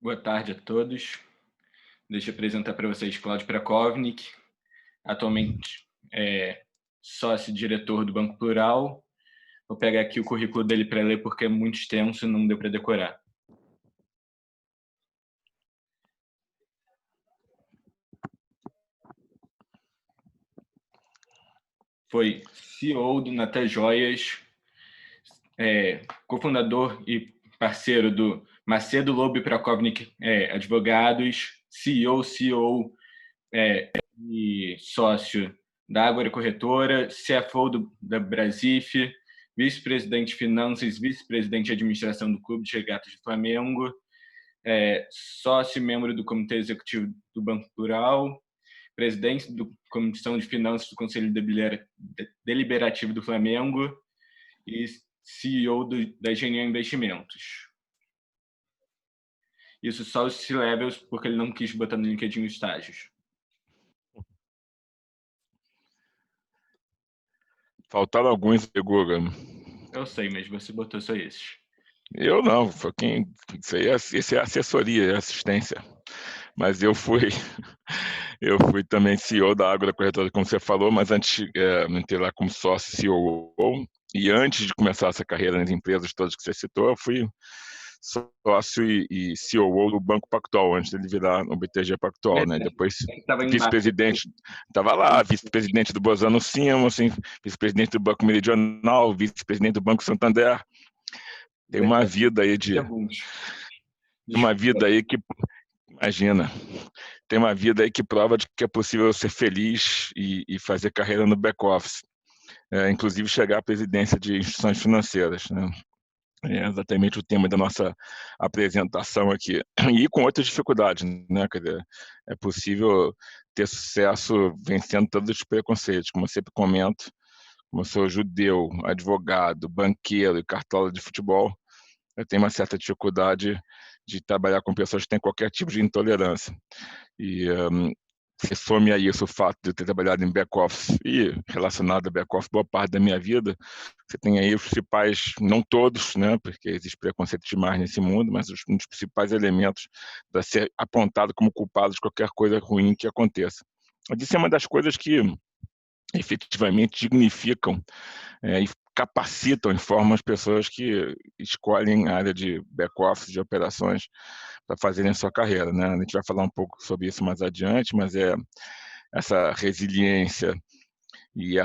Boa tarde a todos. Deixa eu apresentar para vocês Cláudio Prakovnik, atualmente sócio-diretor do Banco Plural. Vou pegar aqui o currículo dele para ler porque é muito extenso e não deu para decorar. Foi CEO do Nata Joias, cofundador e parceiro do Macedo Lobo e Prakovnik Advogados, CEO e sócio da Ágora Corretora, CFO da Brasif, vice-presidente de Finanças, vice-presidente de Administração do Clube de Regatas do Flamengo, sócio e membro do Comitê Executivo do Banco Plural, presidente da Comissão de Finanças do Conselho Deliberativo do Flamengo e CEO da Genial Investimentos. Isso só os C-levels, porque ele não quis botar no LinkedIn os estágios. Faltaram alguns, Guga. Eu sei, mas você botou só esses. Eu não, foi quem. Isso é assessoria, é assistência. Mas eu fui também CEO da Ágora Corretora, como você falou, mas antes me entrei lá como sócio CEO. E antes de começar essa carreira nas empresas todas que você citou, eu fui sócio e CEO do Banco Pactual, antes dele virar o BTG Pactual, né? Depois vice-presidente, estava lá, vice-presidente do Bozano Simons, assim, vice-presidente do Banco Meridional, vice-presidente do Banco Santander. Tem uma vida aí imagina, tem uma vida aí que prova de que é possível ser feliz e fazer carreira no back-office, inclusive chegar à presidência de instituições financeiras, né? É exatamente o tema da nossa apresentação aqui. E com outras dificuldades, né? Quer dizer, é possível ter sucesso vencendo todos os preconceitos, como eu sempre comento, como eu sou judeu, advogado, banqueiro e cartola de futebol, eu tenho uma certa dificuldade de trabalhar com pessoas que têm qualquer tipo de intolerância. E se some a isso o fato de eu ter trabalhado em back-office e relacionado a back-office boa parte da minha vida, você tem aí os principais, não todos, né, porque existe preconceito demais nesse mundo, mas um dos principais elementos para ser apontado como culpado de qualquer coisa ruim que aconteça. Isso é uma das coisas que efetivamente dignificam e capacitam e formam as pessoas que escolhem a área de back-office, de operações, para fazerem a sua carreira, né? A gente vai falar um pouco sobre isso mais adiante, mas essa resiliência e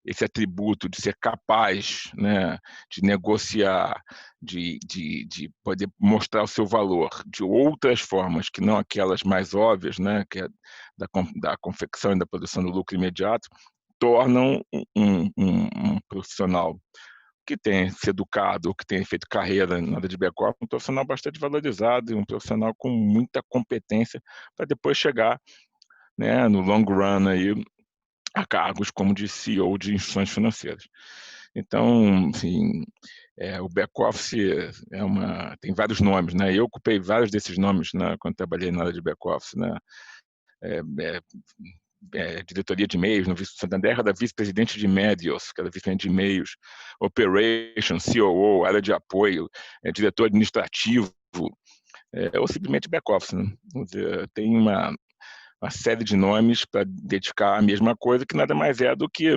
esse atributo de ser capaz, né, de negociar, de poder mostrar o seu valor de outras formas que não aquelas mais óbvias, né, que é da confecção e da produção do lucro imediato, tornam um profissional que tem se educado, que tem feito carreira na área de back-office, um profissional bastante valorizado e um profissional com muita competência para depois chegar, né, no long run aí, a cargos como de CEO de instituições financeiras. Então, assim, o back-office tem vários nomes, né? Eu ocupei vários desses nomes, né, quando trabalhei na área de back-office, né? Diretoria de e-mails, no Santander era vice-presidente de médios, que era vice-presidente de e-mails, Operations, COO, área de apoio, diretor administrativo, ou simplesmente back-office, né? Tem uma série de nomes para dedicar a mesma coisa, que nada mais é do que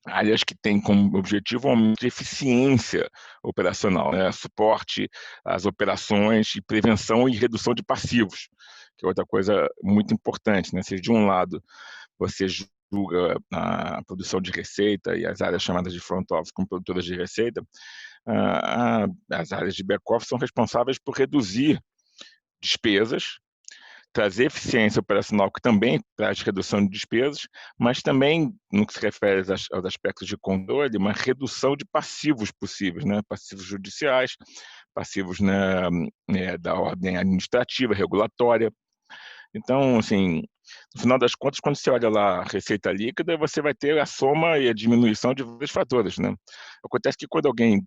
áreas que têm como objetivo aumento de eficiência operacional, né? Suporte às operações e prevenção e redução de passivos, que é outra coisa muito importante, né? Se de um lado você julga a produção de receita e as áreas chamadas de front office como produtoras de receita, as áreas de back office são responsáveis por reduzir despesas, trazer eficiência operacional, que também traz redução de despesas, mas também, no que se refere aos aspectos de controle, uma redução de passivos possíveis, né? Passivos judiciais, passivos, né, da ordem administrativa, regulatória. Então, assim, no final das contas, quando você olha lá a receita líquida, você vai ter a soma e a diminuição de vários fatores, né? Acontece que quando alguém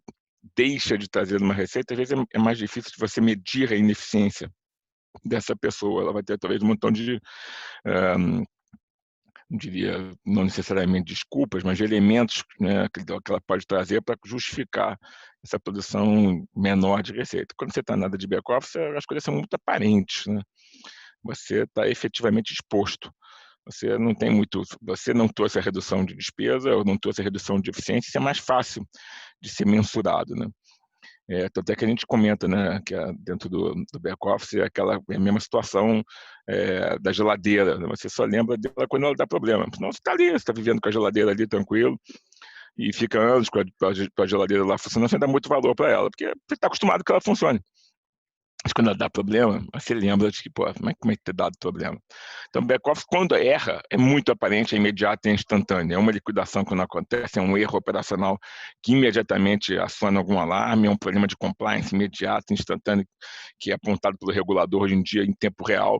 deixa de trazer uma receita, às vezes é mais difícil de você medir a ineficiência dessa pessoa. Ela vai ter talvez um montão de não diria, não necessariamente desculpas, mas de elementos, né, que ela pode trazer para justificar essa produção menor de receita. Quando você está na área de back-office, as coisas são muito aparentes, né? Você está efetivamente exposto. Você não trouxe a redução de despesa, ou não trouxe a redução de eficiência, isso é mais fácil de ser mensurado, né? Tanto é que a gente comenta, né, que dentro do back-office é a mesma situação da geladeira, né? Você só lembra dela quando ela dá problema. Senão você está ali, você está vivendo com a geladeira ali tranquilo, e fica anos com a geladeira lá funcionando, você dá muito valor para ela, porque você está acostumado que ela funcione. Mas quando ela dá problema, você lembra de que, pô, como é que ter dado problema? Então, o back-office, quando erra, é muito aparente, é imediato e é instantâneo. É uma liquidação que não acontece, é um erro operacional que imediatamente aciona algum alarme, é um problema de compliance imediato, instantâneo, que é apontado pelo regulador hoje em dia em tempo real.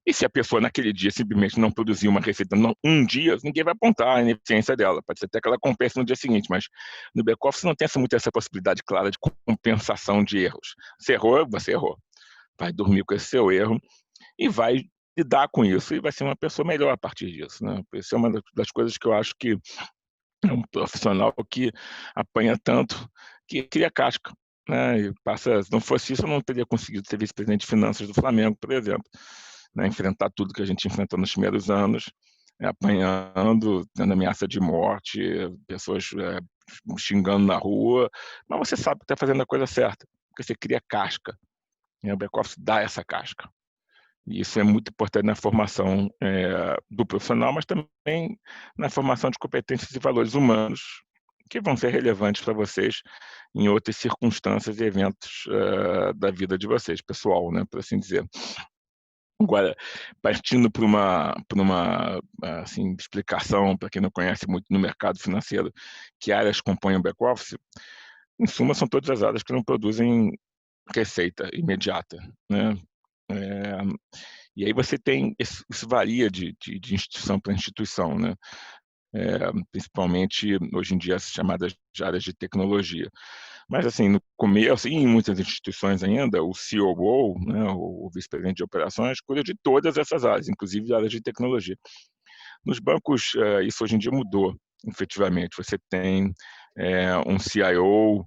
E se a pessoa naquele dia simplesmente não produzir uma receita um dia, ninguém vai apontar a ineficiência dela. Pode ser até que ela compense no dia seguinte, mas no back-office não tem muito essa possibilidade clara de compensação de erros. Você errou, você errou. Vai dormir com esse seu erro e vai lidar com isso e vai ser uma pessoa melhor a partir disso, né? Isso é uma das coisas que eu acho que é um profissional que apanha tanto que cria casca, né? Se não fosse isso, eu não teria conseguido ser vice-presidente de finanças do Flamengo, por exemplo, né? Enfrentar tudo que a gente enfrentou nos primeiros anos, apanhando, tendo ameaça de morte, pessoas xingando na rua, mas você sabe que está fazendo a coisa certa, porque você cria casca, né? O back-office dá essa casca. E isso é muito importante na formação do profissional, mas também na formação de competências e valores humanos que vão ser relevantes para vocês em outras circunstâncias e eventos da vida de vocês, pessoal, né, por assim dizer. Agora, partindo para uma assim, explicação, para quem não conhece muito no mercado financeiro, que áreas compõem o back-office, em suma, são todas as áreas que não produzem receita imediata, né? É, e aí você tem, isso varia de instituição para instituição, né? Principalmente hoje em dia as chamadas de áreas de tecnologia. Mas assim, no começo, e em muitas instituições ainda, o COO, né, o vice-presidente de operações, cuida de todas essas áreas, inclusive áreas de tecnologia. Nos bancos, isso hoje em dia mudou, efetivamente. Você tem um CIO,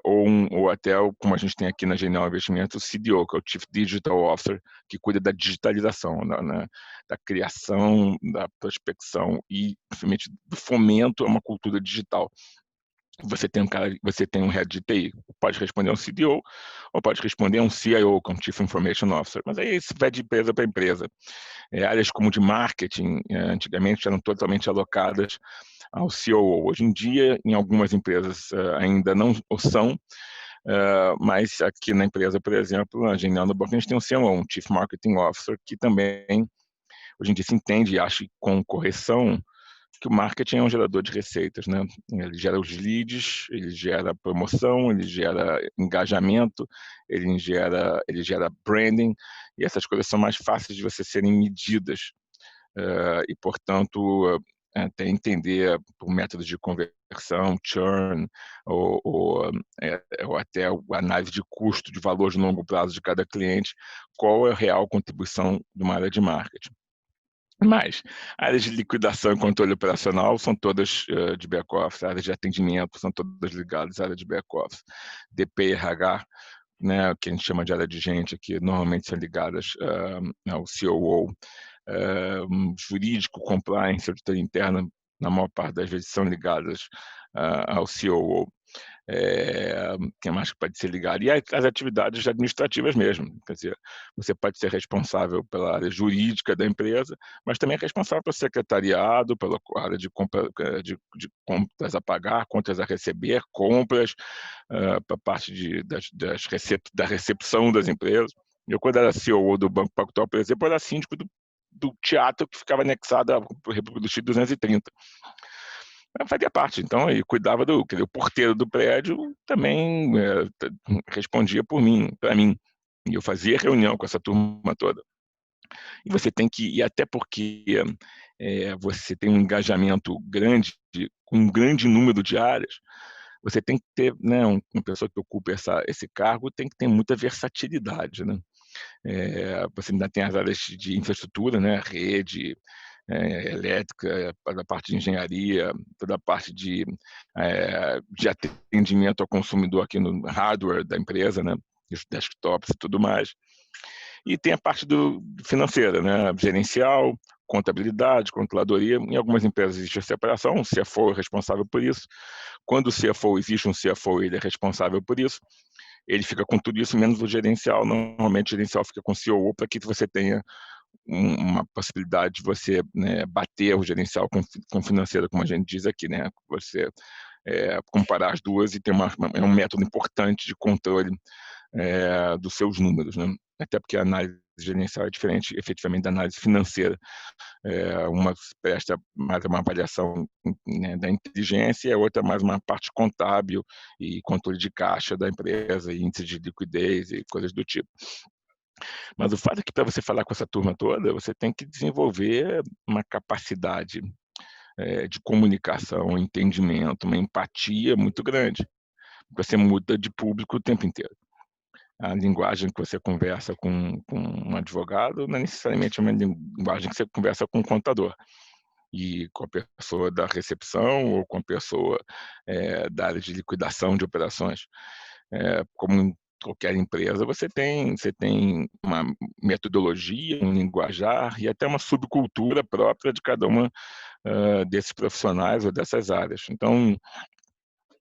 ou até, como a gente tem aqui na Genial Investimentos, o CDO, que é o Chief Digital Officer, que cuida da digitalização, da criação, da prospecção e, principalmente, do fomento a uma cultura digital. Você tem um head de TI, pode responder a um CDO, ou pode responder a um CIO, que é um Chief Information Officer, mas aí isso vai de empresa para empresa. Áreas como de marketing, antigamente eram totalmente alocadas ao COO. Hoje em dia, em algumas empresas ainda não o são, mas aqui na empresa, por exemplo, a Genial no Banco, a gente tem um CMO, um Chief Marketing Officer, que também, hoje em dia, se entende e acha com correção que o marketing é um gerador de receitas, né? Ele gera os leads, ele gera promoção, ele gera engajamento, ele gera branding, e essas coisas são mais fáceis de você serem medidas. E, portanto, até entender por métodos de conversão, churn, ou até a análise de custo, de valor de longo prazo de cada cliente, qual é a real contribuição de uma área de marketing. Mas áreas de liquidação e controle operacional são todas de back-office, áreas de atendimento são todas ligadas à área de back-office. DP e RH, né, que a gente chama de área de gente aqui, normalmente são ligadas ao COO. Jurídico, compliance, auditoria interna, na maior parte das vezes são ligadas ao COO. Quem mais que pode ser ligado? E as atividades administrativas mesmo. Quer dizer, você pode ser responsável pela área jurídica da empresa, mas também é responsável pelo secretariado, pela área de contas a pagar, contas a receber, compras, para a parte da recepção das empresas. Eu, quando era CEO do Banco Pactual, por exemplo, era síndico do teatro que ficava anexado à República do Chile 230. Fazia parte, então, e cuidava o porteiro do prédio também respondia para mim, e eu fazia reunião com essa turma toda. E você tem que, e até porque você tem um engajamento grande, com um grande número de áreas, você tem que ter, né, uma pessoa que ocupa esse cargo tem que ter muita versatilidade, né? Você ainda tem as áreas de infraestrutura, né, rede, elétrica, toda a parte de engenharia, toda a parte de atendimento ao consumidor aqui no hardware da empresa, né? Os desktops e tudo mais. E tem a parte financeira, né? Gerencial, contabilidade, controladoria. Em algumas empresas existe a separação, o CFO é responsável por isso. Quando o CFO existe um CFO, ele é responsável por isso. Ele fica com tudo isso, menos o gerencial. Normalmente o gerencial fica com o COO para que você tenha uma possibilidade de você, né, bater o gerencial com o financeiro, como a gente diz aqui, né? Você comparar as duas e ter um método importante de controle dos seus números, né? Até porque a análise gerencial é diferente, efetivamente, da análise financeira. Uma presta mais uma avaliação, né, da inteligência, e a outra mais uma parte contábil e controle de caixa da empresa, e índice de liquidez e coisas do tipo. Mas o fato é que, para você falar com essa turma toda, você tem que desenvolver uma capacidade de comunicação, entendimento, uma empatia muito grande. Você muda de público o tempo inteiro. A linguagem que você conversa com um advogado não é necessariamente uma linguagem que você conversa com um contador. E com a pessoa da recepção ou com a pessoa da área de liquidação de operações. Como em qualquer empresa, você tem uma metodologia, um linguajar e até uma subcultura própria de cada uma desses profissionais ou dessas áreas. Então,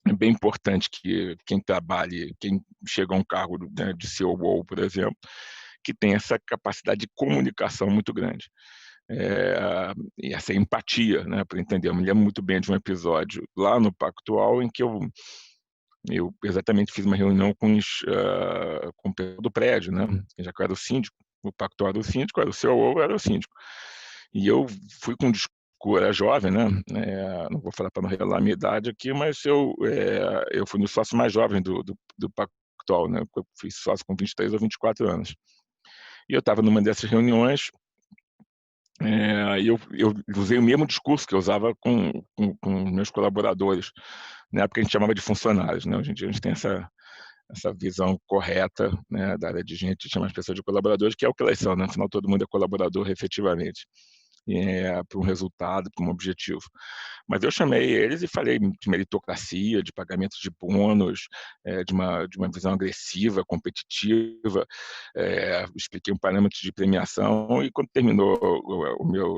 é bem importante que quem trabalhe, quem chega a um cargo, né, de COO, por exemplo, que tenha essa capacidade de comunicação muito grande. E essa empatia, né, para entender. Eu me lembro muito bem de um episódio lá no Pactual em que eu exatamente fiz uma reunião com o pessoal do prédio, né, já que eu era o síndico. O Pactual era o síndico, era o COO, era o síndico. E eu fui com um discurso, era jovem, né? Não vou falar para não revelar a minha idade aqui, mas eu fui no sócio mais jovem do Pactual, né? Eu fui sócio com 23 ou 24 anos. E eu estava numa dessas reuniões, e eu usei o mesmo discurso que eu usava com meus colaboradores. Na época a gente chamava de funcionários, né? Hoje em dia a gente tem essa visão correta, né, da área de gente, chama as pessoas de colaboradores, que é o que elas são, né? Afinal, todo mundo é colaborador efetivamente. Para um resultado, para um objetivo. Mas eu chamei eles e falei de meritocracia, de pagamento de bônus, de uma visão agressiva, competitiva, expliquei um parâmetro de premiação, e quando terminou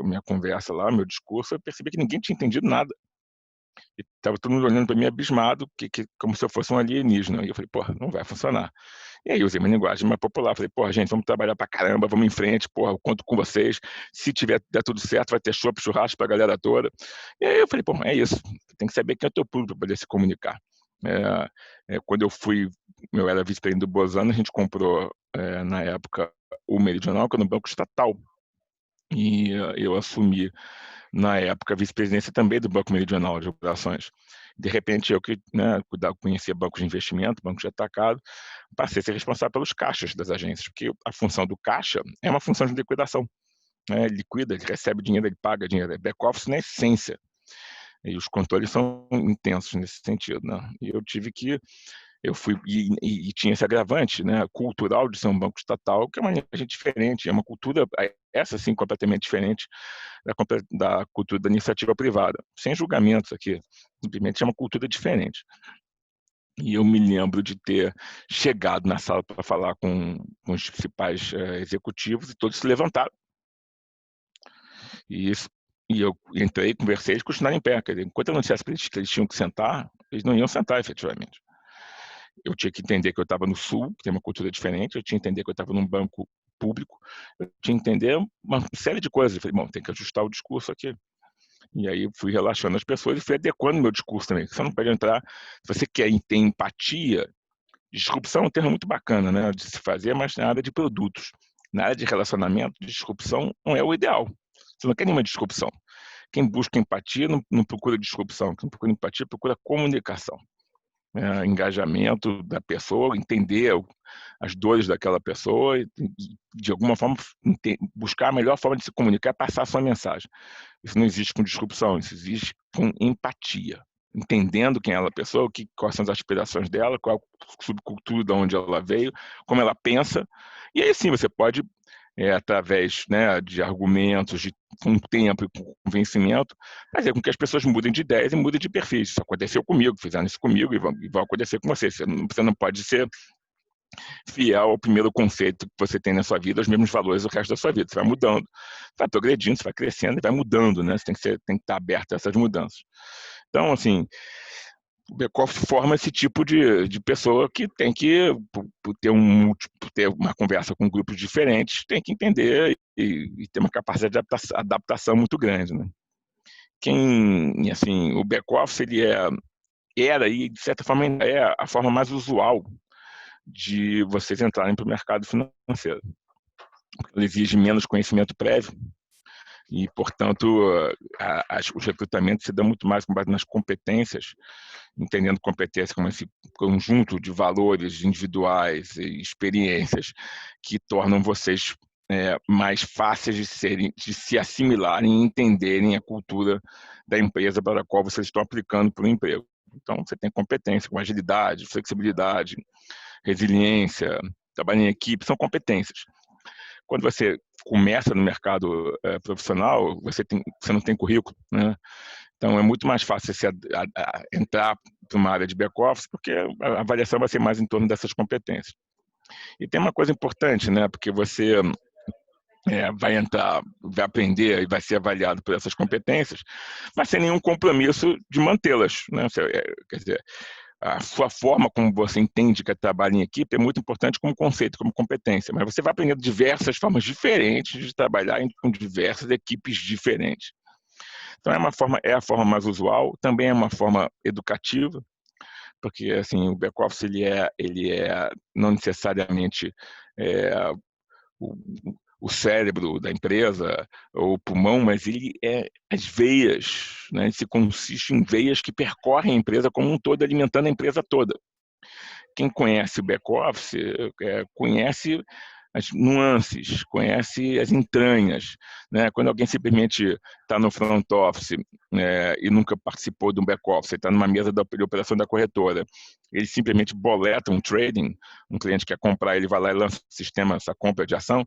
minha conversa lá, meu discurso, eu percebi que ninguém tinha entendido nada. E estava todo mundo olhando para mim abismado, como se eu fosse um alienígena. E eu falei, porra, não vai funcionar. E aí usei uma linguagem mais popular. Falei, porra, gente, vamos trabalhar pra caramba, vamos em frente, porra, eu conto com vocês. Se der tudo certo, vai ter chopp, churrasco pra galera toda. E aí eu falei, porra, é isso. Tem que saber quem é o teu público para poder se comunicar. Quando eu era vice-presidente do Bozano, a gente comprou, na época, o Meridional, que era um banco estatal. E eu assumi, na época, a vice-presidência também do Banco Meridional de Operações. De repente, eu que, né, conhecia bancos de investimento, bancos de atacado, passei a ser responsável pelos caixas das agências, porque a função do caixa é uma função de liquidação. Né? Ele liquida, ele recebe dinheiro, ele paga dinheiro, é back-office na essência. E os controles são intensos nesse sentido. Né? E eu fui e tinha esse agravante, né, cultural, de ser um banco estatal, que é uma linguagem diferente, é uma cultura, essa sim, completamente diferente da cultura da iniciativa privada, sem julgamentos aqui, simplesmente é uma cultura diferente. E eu me lembro de ter chegado na sala para falar com os principais executivos, e todos se levantaram. E eu entrei, conversei, eles continuaram em pé. Quer dizer, enquanto eu não dissesse para eles que eles tinham que sentar, eles não iam sentar efetivamente. Eu tinha que entender que eu estava no Sul, que tem uma cultura diferente, eu tinha que entender que eu estava num banco público, eu tinha que entender uma série de coisas. Eu falei, bom, tem que ajustar o discurso aqui. E aí fui relaxando as pessoas e fui adequando o meu discurso também. Você não pode entrar, se você quer ter empatia, disrupção é um termo muito bacana, né, de se fazer, mas na área de produtos. Na área de relacionamento, disrupção não é o ideal. Você não quer nenhuma disrupção. Quem busca empatia não procura disrupção. Quem procura empatia procura comunicação. Engajamento da pessoa, entender as dores daquela pessoa e, de alguma forma, buscar a melhor forma de se comunicar, passar a sua mensagem. Isso não existe com disrupção, isso existe com empatia. Entendendo quem é a pessoa, quais são as aspirações dela, qual a subcultura de onde ela veio, como ela pensa. E aí sim, você pode através, né, de argumentos, com tempo e com convencimento, fazer com que as pessoas mudem de ideias e mudem de perfis. Isso aconteceu comigo, fizeram isso comigo e vai acontecer com você. Você não pode ser fiel ao primeiro conceito que você tem na sua vida, os mesmos valores o resto da sua vida. Você vai mudando, vai progredindo, você vai crescendo e vai mudando, né? Você tem que estar aberto a essas mudanças. Então, assim, o back-office forma esse tipo de pessoa que tem que ter uma conversa com grupos diferentes, tem que entender e ter uma capacidade de adaptação muito grande, né? Assim, o back-office, era e, de certa forma, ainda é a forma mais usual de vocês entrarem para o mercado financeiro. Ele exige menos conhecimento prévio e, portanto, os recrutamentos se dão muito mais com base nas competências, entendendo competência como esse conjunto de valores individuais e experiências que tornam vocês mais fáceis de se assimilarem e entenderem a cultura da empresa para a qual vocês estão aplicando para o emprego. Então, você tem competência com agilidade, flexibilidade, resiliência, trabalho em equipe, são competências. Quando você começa no mercado profissional, você não tem currículo, né? Então, é muito mais fácil você entrar para uma área de back-office, porque a avaliação vai ser mais em torno dessas competências. E tem uma coisa importante, né? Porque você vai entrar, vai aprender e vai ser avaliado por essas competências, mas sem nenhum compromisso de mantê-las, né? Quer dizer, a sua forma como você entende que é trabalho em equipe é muito importante como conceito, como competência, mas você vai aprender diversas formas diferentes de trabalhar com diversas equipes diferentes. Então é a forma mais usual, também é uma forma educativa, porque assim o back-office ele é não necessariamente o, o cérebro da empresa ou o pulmão, mas ele é as veias, né? Se consiste em veias que percorrem a empresa como um todo, alimentando a empresa toda. Quem conhece o back-office conhece as nuances, conhece as entranhas, né? Quando alguém simplesmente está no front office e nunca participou de um back-office, está numa mesa de operação da corretora, ele simplesmente boleta um trading, um cliente quer comprar, ele vai lá e lança o sistema, essa compra de ação.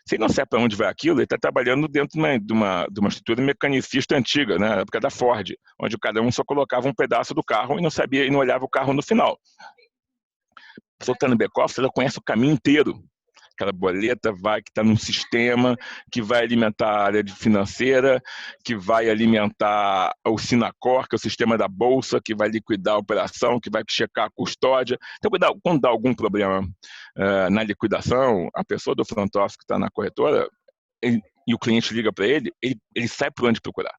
Se ele não sabe para onde vai aquilo, ele está trabalhando dentro de uma estrutura mecanicista antiga, né? Na época da Ford, onde cada um só colocava um pedaço do carro e não sabia e não olhava o carro no final. A pessoa que está no back-office, ela conhece o caminho inteiro. Aquela boleta que está num sistema que vai alimentar a área financeira, que vai alimentar o Sinacor, que é o sistema da bolsa, que vai liquidar a operação, que vai checar a custódia. Então, quando dá algum problema na liquidação, a pessoa do front office que está na corretora, e o cliente liga para ele sabe por onde procurar.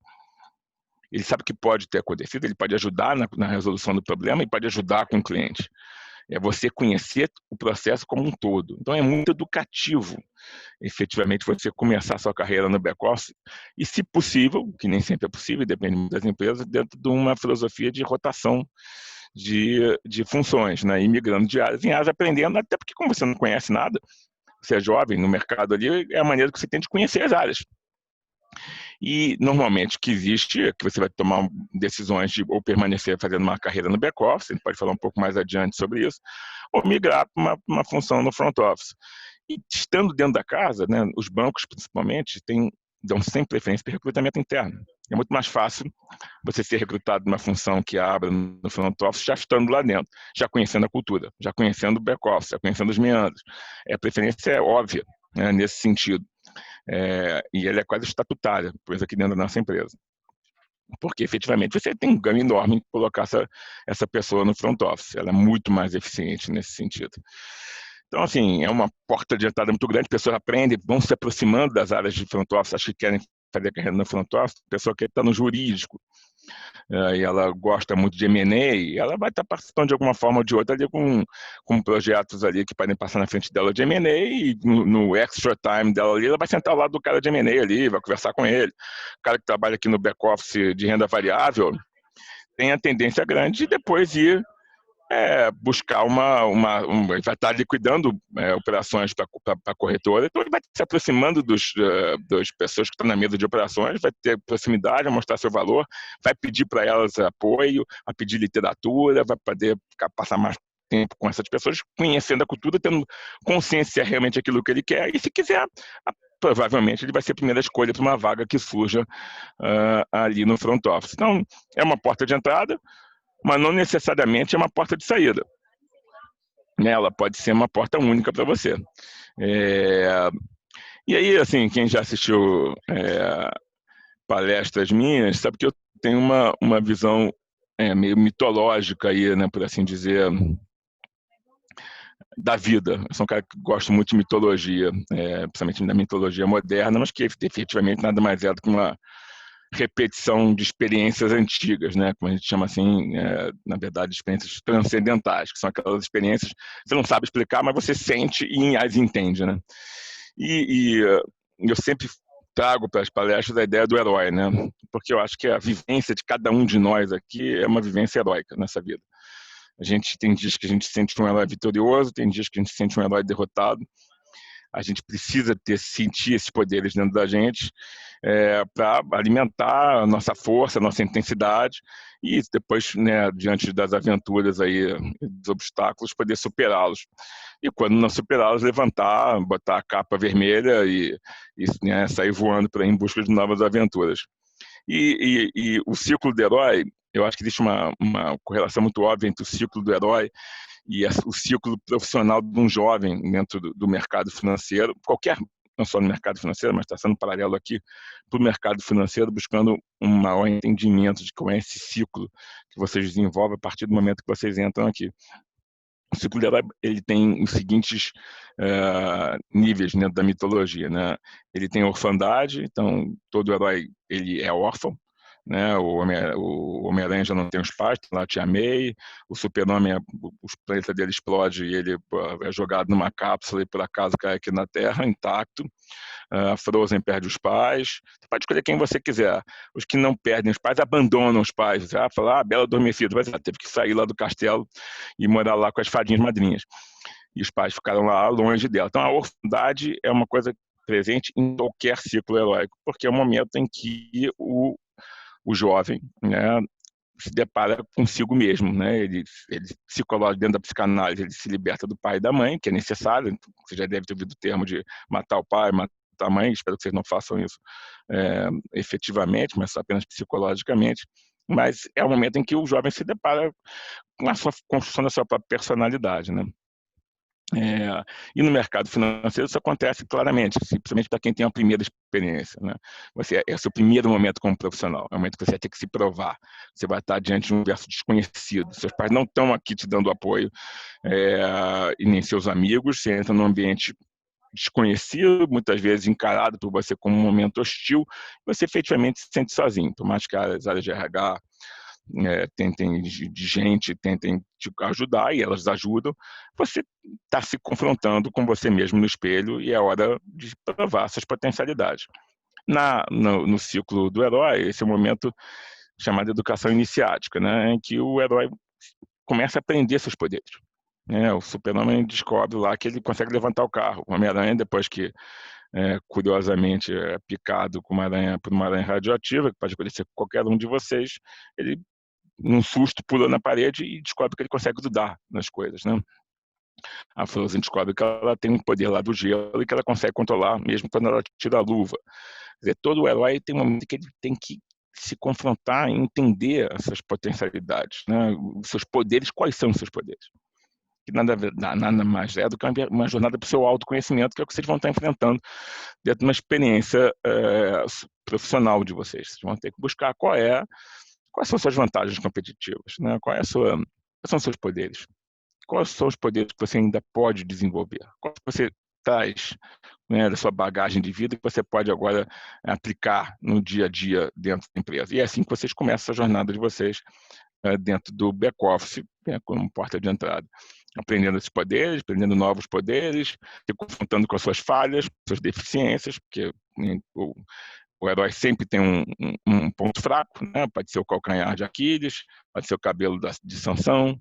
Ele sabe o que pode ter acontecido, ele pode ajudar na resolução do problema e pode ajudar com o cliente. É você conhecer o processo como um todo. Então, é muito educativo, efetivamente, você começar a sua carreira no back-office e, se possível, que nem sempre é possível, depende das empresas, dentro de uma filosofia de rotação de funções, né? E migrando de áreas em áreas, aprendendo, até porque como você não conhece nada, você é jovem no mercado ali, é a maneira que você tem de conhecer as áreas. E, normalmente, que existe, que você vai tomar decisões de ou permanecer fazendo uma carreira no back-office, a gente pode falar um pouco mais adiante sobre isso, ou migrar para uma função no front-office. E, estando dentro da casa, né, os bancos, principalmente, dão sempre preferência para recrutamento interno. É muito mais fácil você ser recrutado numa função que abra no front-office já estando lá dentro, já conhecendo a cultura, já conhecendo o back-office, já conhecendo os meandros. A preferência é óbvia, né, nesse sentido. E ela é quase estatutária, pois aqui dentro da nossa empresa. Porque, efetivamente, você tem um ganho enorme em colocar essa pessoa no front office. Ela é muito mais eficiente nesse sentido. Então, assim, é uma porta de entrada muito grande. Pessoas aprendem, vão se aproximando das áreas de front office, acho que querem fazer carreira no front office. Pessoa que está no jurídico, e ela gosta muito de M&A, ela vai estar participando de alguma forma ou de outra ali com projetos ali que podem passar na frente dela de M&A e no extra time dela ali, ela vai sentar ao lado do cara de M&A ali, vai conversar com ele. O cara que trabalha aqui no back-office de renda variável tem a tendência grande de depois ir buscar vai estar liquidando operações para a corretora, então ele vai se aproximando das pessoas que estão na mesa de operações, vai ter proximidade, vai mostrar seu valor, vai pedir para elas apoio, vai pedir literatura, vai poder passar mais tempo com essas pessoas, conhecendo a cultura, tendo consciência se é realmente aquilo que ele quer, e se quiser, provavelmente ele vai ser a primeira escolha para uma vaga que surja ali no front office. Então, é uma porta de entrada, mas não necessariamente é uma porta de saída. Ela pode ser uma porta única para você. E aí, assim, quem já assistiu palestras minhas sabe que eu tenho uma visão meio mitológica aí, né, por assim dizer, da vida. Eu sou um cara que gosto muito de mitologia, principalmente da mitologia moderna, mas que efetivamente nada mais é do que uma repetição de experiências antigas, né? Como a gente chama assim, na verdade, experiências transcendentais, que são aquelas experiências que você não sabe explicar, mas você sente e as entende, né? E eu sempre trago para as palestras a ideia do herói, né? Porque eu acho que a vivência de cada um de nós aqui é uma vivência heróica nessa vida. A gente tem dias que a gente sente um herói vitorioso, tem dias que a gente sente um herói derrotado. A gente precisa sentir esses poderes dentro da gente para alimentar a nossa força, a nossa intensidade e depois, né, diante das aventuras aí, dos obstáculos, poder superá-los. E quando não superá-los, levantar, botar a capa vermelha e né, sair voando em busca de novas aventuras. E o ciclo do herói, eu acho que existe uma correlação muito óbvia entre o ciclo do herói e o ciclo profissional de um jovem dentro do mercado financeiro, não só no mercado financeiro, mas está sendo paralelo aqui para o mercado financeiro, buscando um maior entendimento de como é esse ciclo que vocês desenvolvem a partir do momento que vocês entram aqui. O ciclo do herói, ele tem os seguintes níveis dentro da mitologia, né? Ele tem orfandade, então todo herói ele é órfão, né? O Homem-Aranha já não tem os pais, lá Tia May, o Super-Homem, o planeta dele explode e ele é jogado numa cápsula e por acaso cai aqui na Terra intacto. A Frozen perde os pais. Você pode escolher quem você quiser. Os que não perdem os pais abandonam os pais. Você vai falar, Bela Adormecida, mas ela teve que sair lá do castelo e morar lá com as fadinhas madrinhas. E os pais ficaram lá longe dela. Então a orfandade é uma coisa presente em qualquer ciclo heróico, porque é o momento em que o jovem, né, se depara consigo mesmo, né? Ele se coloca dentro da psicanálise, ele se liberta do pai e da mãe, que é necessário. Você já deve ter ouvido o termo de matar o pai, matar a mãe. Espero que vocês não façam isso efetivamente, mas apenas psicologicamente. Mas é o momento em que o jovem se depara com a sua construção da sua própria personalidade, né? E no mercado financeiro isso acontece claramente, principalmente para quem tem a primeira experiência, né? É o seu primeiro momento como profissional, é o momento que você vai ter que se provar, você vai estar diante de um universo desconhecido, seus pais não estão aqui te dando apoio, e nem seus amigos, você entra num ambiente desconhecido, muitas vezes encarado por você como um momento hostil, você efetivamente se sente sozinho, por mais que as áreas de RH tentem te ajudar e elas ajudam, você está se confrontando com você mesmo no espelho e é hora de provar suas potencialidades. No ciclo do herói, esse é o momento chamado educação iniciática, né, em que o herói começa a aprender seus poderes. O Super-Homem descobre lá que ele consegue levantar o carro. O Homem-Aranha, depois que curiosamente é picado por uma aranha radioativa, que pode acontecer com qualquer um de vocês, ele num susto, pula na parede e descobre que ele consegue grudar nas coisas, né? A Frozen descobre que ela tem um poder lá do gelo e que ela consegue controlar mesmo quando ela tira a luva. Quer dizer, todo herói tem um momento que ele tem que se confrontar e entender essas potencialidades, né? Os seus poderes, quais são os seus poderes? Que nada mais é do que uma jornada para o seu autoconhecimento, que é o que vocês vão estar enfrentando dentro de uma experiência profissional de vocês. Vocês vão ter que buscar quais são suas vantagens competitivas, né? Quais são os seus poderes? Quais são os poderes que você ainda pode desenvolver? Qual que você traz, né, da sua bagagem de vida que você pode agora aplicar no dia a dia dentro da empresa? E é assim que vocês começam a jornada de vocês dentro do back-office, como porta de entrada. Aprendendo esses poderes, aprendendo novos poderes, se confrontando com as suas falhas, suas deficiências, porque o herói sempre tem um ponto fraco, né? Pode ser o calcanhar de Aquiles, pode ser o cabelo de Sansão,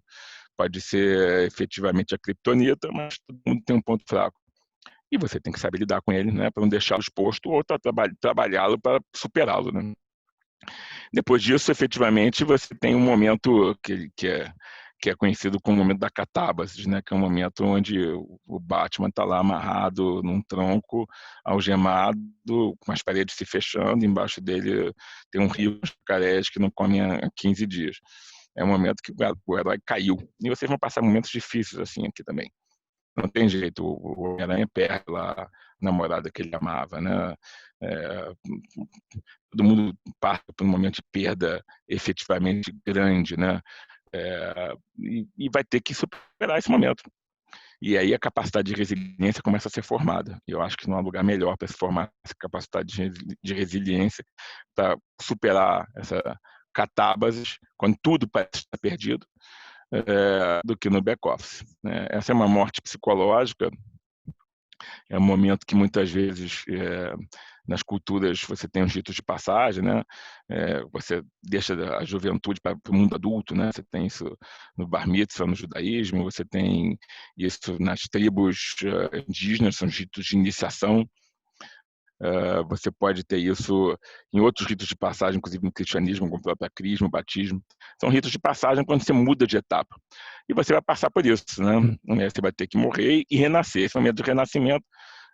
pode ser efetivamente a criptonita, mas todo mundo tem um ponto fraco. E você tem que saber lidar com ele, né? Para não deixá-lo exposto ou trabalhá-lo para superá-lo, né? Depois disso, efetivamente, você tem um momento que que é conhecido como o momento da catábasis, né? Que é um momento onde o Batman está lá amarrado num tronco, algemado, com as paredes se fechando, embaixo dele tem um rio de jacarés que não come há 15 dias. É um momento que o herói caiu. E vocês vão passar momentos difíceis assim aqui também. Não tem jeito, o Homem-Aranha perde lá a namorada que ele amava, né? É, todo mundo passa por um momento de perda efetivamente grande, né? E vai ter que superar esse momento. E aí a capacidade de resiliência começa a ser formada. Eu acho que não há lugar melhor para se formar essa capacidade de resiliência, para superar essa catábases, quando tudo parece estar perdido, do que no back-office. Né? Essa é uma morte psicológica, é um momento que muitas vezes nas culturas você tem os ritos de passagem, né? Você deixa a juventude para o mundo adulto, né? Você tem isso no Bar Mitzvah, no judaísmo, você tem isso nas tribos indígenas, são os ritos de iniciação. Você pode ter isso em outros ritos de passagem, inclusive no cristianismo, como o próprio crisma, o batismo. São ritos de passagem quando você muda de etapa. E você vai passar por isso, né? Você vai ter que morrer e renascer. Esse momento de renascimento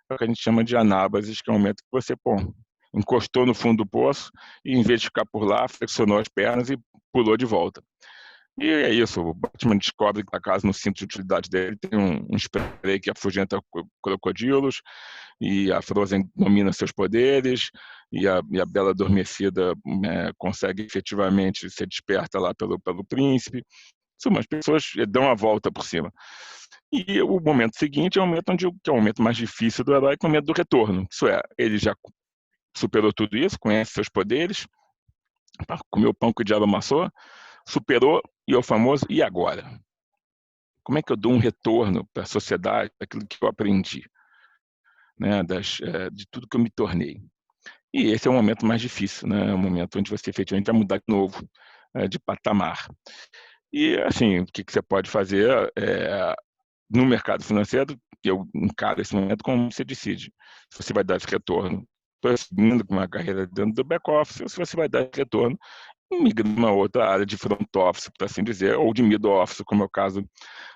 é o que a gente chama de anábasis, que é o momento que você encostou no fundo do poço e, em vez de ficar por lá, flexionou as pernas e pulou de volta. E é isso, o Batman descobre que, acaso, no cinto de utilidade dele tem um spray que afugenta crocodilos, e a Frozen domina seus poderes, e a Bela Adormecida consegue efetivamente ser desperta lá pelo príncipe. As pessoas dão a volta por cima. E o momento seguinte é o momento que é o momento mais difícil do herói, que é o momento do retorno. Isso é, ele já superou tudo isso, conhece seus poderes, comeu pão que o diabo amassou, superou, e é o famoso, e agora? Como é que eu dou um retorno para a sociedade, daquilo que eu aprendi, né, de tudo que eu me tornei? E esse é o momento mais difícil, né? É o momento onde você efetivamente vai mudar de novo, de patamar. E, assim, o que você pode fazer no mercado financeiro, eu encaro esse momento como você decide. Se você vai dar esse retorno seguindo com uma carreira dentro do back-office, ou se você vai dar esse retorno migrando uma outra área de front office, por assim dizer, ou de mid office, como é o caso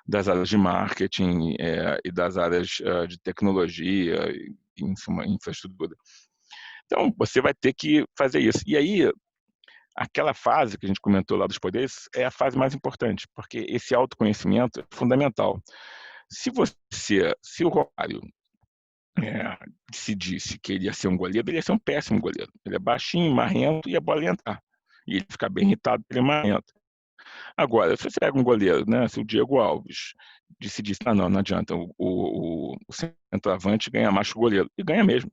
das áreas de marketing e das áreas de tecnologia e, em suma, infraestrutura. Então, você vai ter que fazer isso. E aí, aquela fase que a gente comentou lá dos poderes é a fase mais importante, porque esse autoconhecimento é fundamental. Se o Romário decidisse que ele ia ser um goleiro, ele ia ser um péssimo goleiro. Ele é baixinho, marrento e a bola ia entrar. E ele fica bem irritado porque ele é marrento. Agora, se você pega um goleiro, né, se o Diego Alves decidisse, não adianta, o centroavante ganha mais que o goleiro. E ganha mesmo.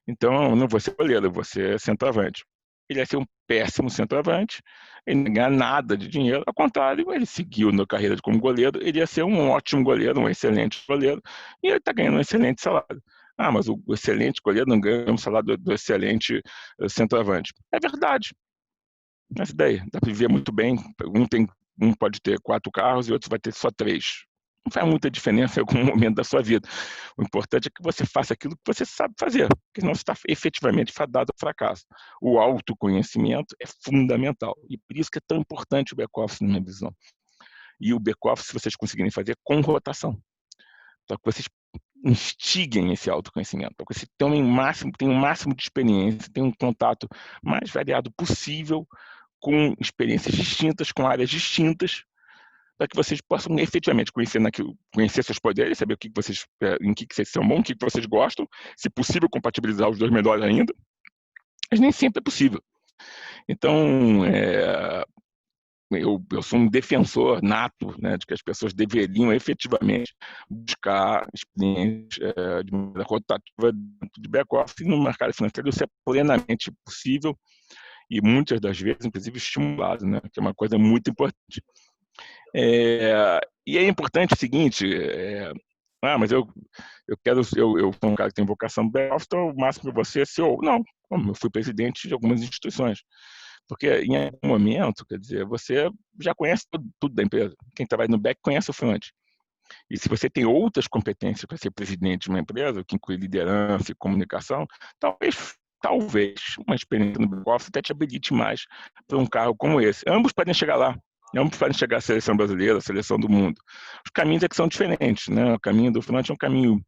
Então, não vou ser goleiro, eu vou ser centroavante. Ele ia ser um péssimo centroavante, ele não ia ganhar nada de dinheiro, ao contrário, ele seguiu na carreira como goleiro, ele ia ser um ótimo goleiro, um excelente goleiro, e ele está ganhando um excelente salário. Ah, mas o excelente goleiro não ganha o mesmo salário do excelente centroavante. É verdade. Essa daí, dá para viver muito bem. Um pode ter 4 carros e outro vai ter só 3. Não faz muita diferença em algum momento da sua vida. O importante é que você faça aquilo que você sabe fazer, porque senão você está efetivamente fadado ao fracasso. O autoconhecimento é fundamental, e por isso que é tão importante o back-office, na minha visão. E o back-office, vocês conseguirem fazer com rotação, para que vocês instiguem esse autoconhecimento, para que vocês tenham um máximo de experiência, tenham um contato mais variado possível com experiências distintas, com áreas distintas, para que vocês possam efetivamente conhecer seus poderes, saber em que vocês são bons, o que vocês gostam, se possível compatibilizar os dois melhores ainda, mas nem sempre é possível. Então, eu sou um defensor nato, né, de que as pessoas deveriam efetivamente buscar experiências de maneira rotativa dentro de back-office, e no mercado financeiro isso é plenamente possível e muitas das vezes, inclusive, estimulado, né, que é uma coisa muito importante. E é importante o seguinte, mas eu sou um cara que tem vocação back-office, então o máximo que você é CEO. Não, eu fui presidente de algumas instituições. Porque em algum momento, quer dizer, você já conhece tudo da empresa. Quem trabalha no back conhece o front. E se você tem outras competências para ser presidente de uma empresa, que inclui liderança e comunicação, talvez uma experiência no back-office até te habilite mais para um cargo como esse. Ambos podem chegar lá. Não para chegar à seleção brasileira, à seleção do mundo. Os caminhos é que são diferentes, né? O caminho do freelance é um caminho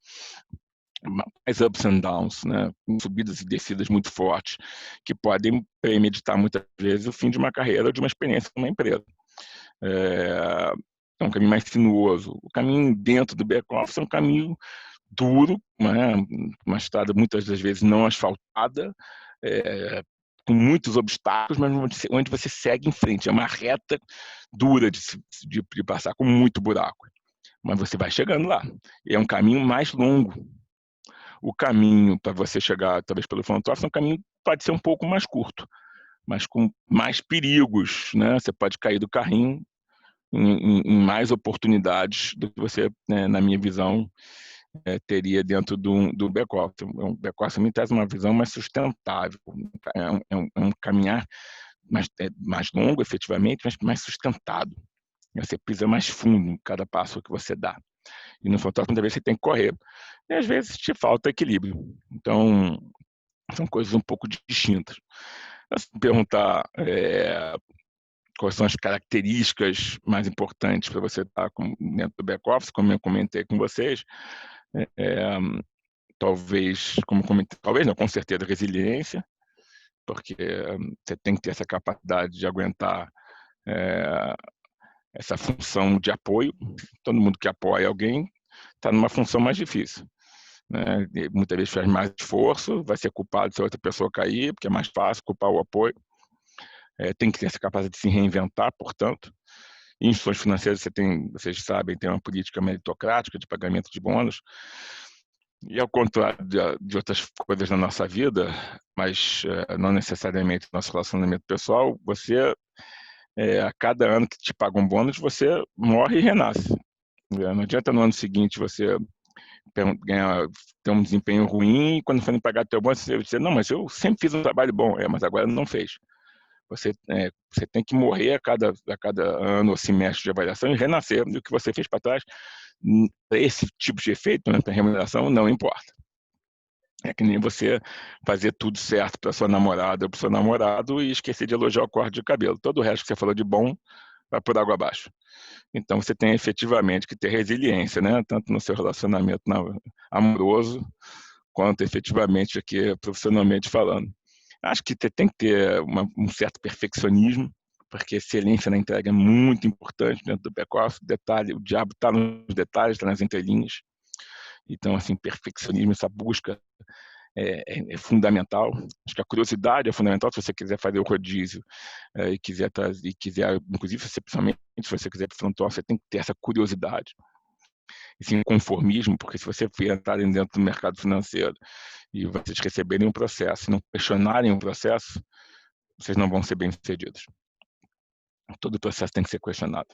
mais ups and downs, né? Com subidas e descidas muito fortes, que podem premeditar muitas vezes o fim de uma carreira ou de uma experiência numa empresa. É um caminho mais sinuoso. O caminho dentro do back-office é um caminho duro, né? Uma estrada muitas das vezes não asfaltada, com muitos obstáculos, mas onde você segue em frente. É uma reta dura de passar, com muito buraco. Mas você vai chegando lá. É um caminho mais longo. O caminho para você chegar, talvez pelo front office, é um caminho que pode ser um pouco mais curto, mas com mais perigos, né? Você pode cair do carrinho em mais oportunidades do que você, né, na minha visão, teria dentro do back-office. O back-office me traz uma visão mais sustentável, é um caminhar mais longo, efetivamente, mas mais sustentado. Você pisa mais fundo em cada passo que você dá. E no front office, muitas vezes, você tem que correr. E às vezes te falta equilíbrio. Então, são coisas um pouco distintas. Se perguntar quais são as características mais importantes para você estar dentro do back-office, como eu comentei com vocês, talvez, como comentei, talvez não, com certeza, resiliência, porque você tem que ter essa capacidade de aguentar essa função de apoio. Todo mundo que apoia alguém está numa função mais difícil. Né? Muitas vezes faz mais esforço, vai ser culpado se a outra pessoa cair, porque é mais fácil culpar o apoio. Tem que ter essa capacidade de se reinventar, portanto. Em instituições financeiras, vocês sabem, tem uma política meritocrática de pagamento de bônus. E ao contrário de outras coisas na nossa vida, mas não necessariamente no nosso relacionamento pessoal, você, a cada ano que te paga um bônus, você morre e renasce. Não adianta no ano seguinte você ter um desempenho ruim e quando for pagar teu bônus, você dizer, não, mas eu sempre fiz um trabalho bom, mas agora não fez. Você tem que morrer a cada ano ou semestre de avaliação e renascer do que você fez para trás. Esse tipo de efeito, né, para remuneração, não importa. É que nem você fazer tudo certo para sua namorada ou para seu namorado e esquecer de elogiar o corte de cabelo. Todo o resto que você falou de bom vai por água abaixo. Então você tem efetivamente que ter resiliência, né? Tanto no seu relacionamento amoroso, quanto efetivamente aqui profissionalmente falando. Acho que tem que ter um certo perfeccionismo, porque excelência na entrega é muito importante dentro do back-office. O diabo está nos detalhes, está nas entrelinhas. Então, assim, perfeccionismo, essa busca é fundamental. Acho que a curiosidade é fundamental se você quiser fazer o rodízio e quiser, inclusive, principalmente se você quiser para o front office, você tem que ter essa curiosidade. Esse inconformismo, porque se você for entrar dentro do mercado financeiro e vocês receberem um processo e não questionarem o processo, vocês não vão ser bem-sucedidos. Todo o processo tem que ser questionado.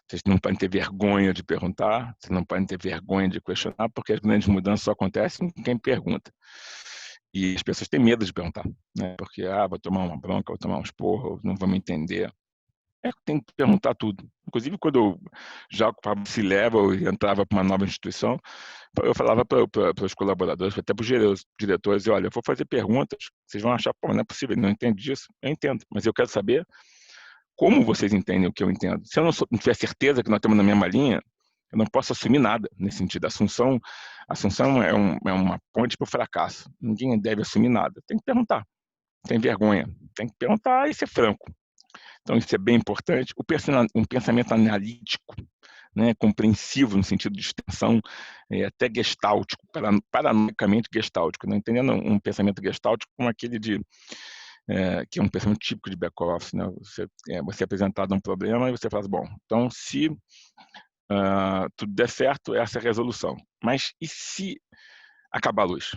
Vocês não podem ter vergonha de perguntar, vocês não podem ter vergonha de questionar, porque as grandes mudanças só acontecem com quem pergunta. E as pessoas têm medo de perguntar, né? Porque, vou tomar uma bronca, vou tomar um esporro, não vão me entender. Tem que perguntar tudo. Inclusive, quando eu já ocupava esse level e entrava para uma nova instituição, eu falava para os colaboradores, até para os diretores, olha, eu vou fazer perguntas, vocês vão achar, pô, não é possível, ele não entende disso. Eu entendo, mas eu quero saber como vocês entendem o que eu entendo. Se eu não tiver certeza que nós estamos na mesma linha, eu não posso assumir nada nesse sentido. A assunção é uma ponte para o fracasso. Ninguém deve assumir nada. Tem que perguntar. Tem vergonha. Tem que perguntar e ser franco. Então, isso é bem importante. Um pensamento analítico, né, compreensivo no sentido de extensão, até gestáltico, paranoicamente gestáltico, né, entendendo um pensamento gestáltico como aquele que é um pensamento típico de back-office. Né? Você é apresentado um problema e você fala, bom, então se tudo der certo, essa é a resolução. Mas e se acabar a luz?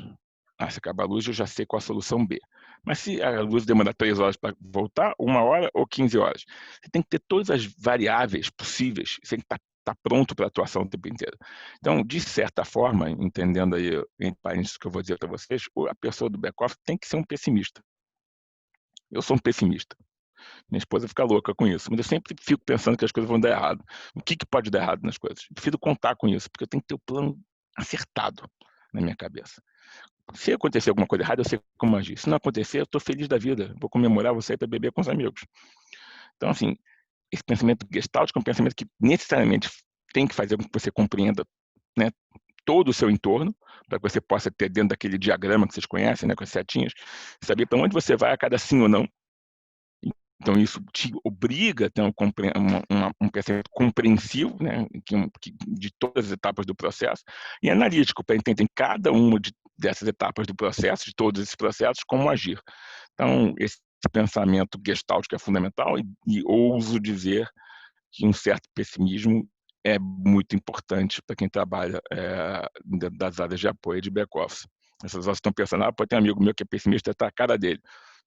Se acabar a luz, eu já sei qual a solução B. Mas se a luz demorar 3 horas para voltar, 1 hora ou 15 horas? Você tem que ter todas as variáveis possíveis, você tem que estar pronto para a atuação o tempo inteiro. Então, de certa forma, entendendo aí, entre parênteses, que eu vou dizer para vocês, a pessoa do back-office tem que ser um pessimista. Eu sou um pessimista. Minha esposa fica louca com isso, mas eu sempre fico pensando que as coisas vão dar errado. O que pode dar errado nas coisas? Eu prefiro contar com isso, porque eu tenho que ter o plano acertado na minha cabeça. Se acontecer alguma coisa errada, eu sei como agir. Se não acontecer, eu estou feliz da vida. Vou comemorar, vou sair para beber com os amigos. Então, assim, esse pensamento gestalt é um pensamento que necessariamente tem que fazer com que você compreenda, né, todo o seu entorno, para que você possa ter dentro daquele diagrama que vocês conhecem, né, com as setinhas, saber para onde você vai a cada sim ou não. Então, isso te obriga a ter um pensamento compreensivo, né, de todas as etapas do processo, e analítico, para entender em cada uma dessas etapas do processo, de todos esses processos, como agir. Então, esse pensamento gestalt que é fundamental, e ouso dizer que um certo pessimismo é muito importante para quem trabalha dentro das áreas de apoio de back-office. As pessoas estão pensando, pode ter um amigo meu que é pessimista, está a cara dele.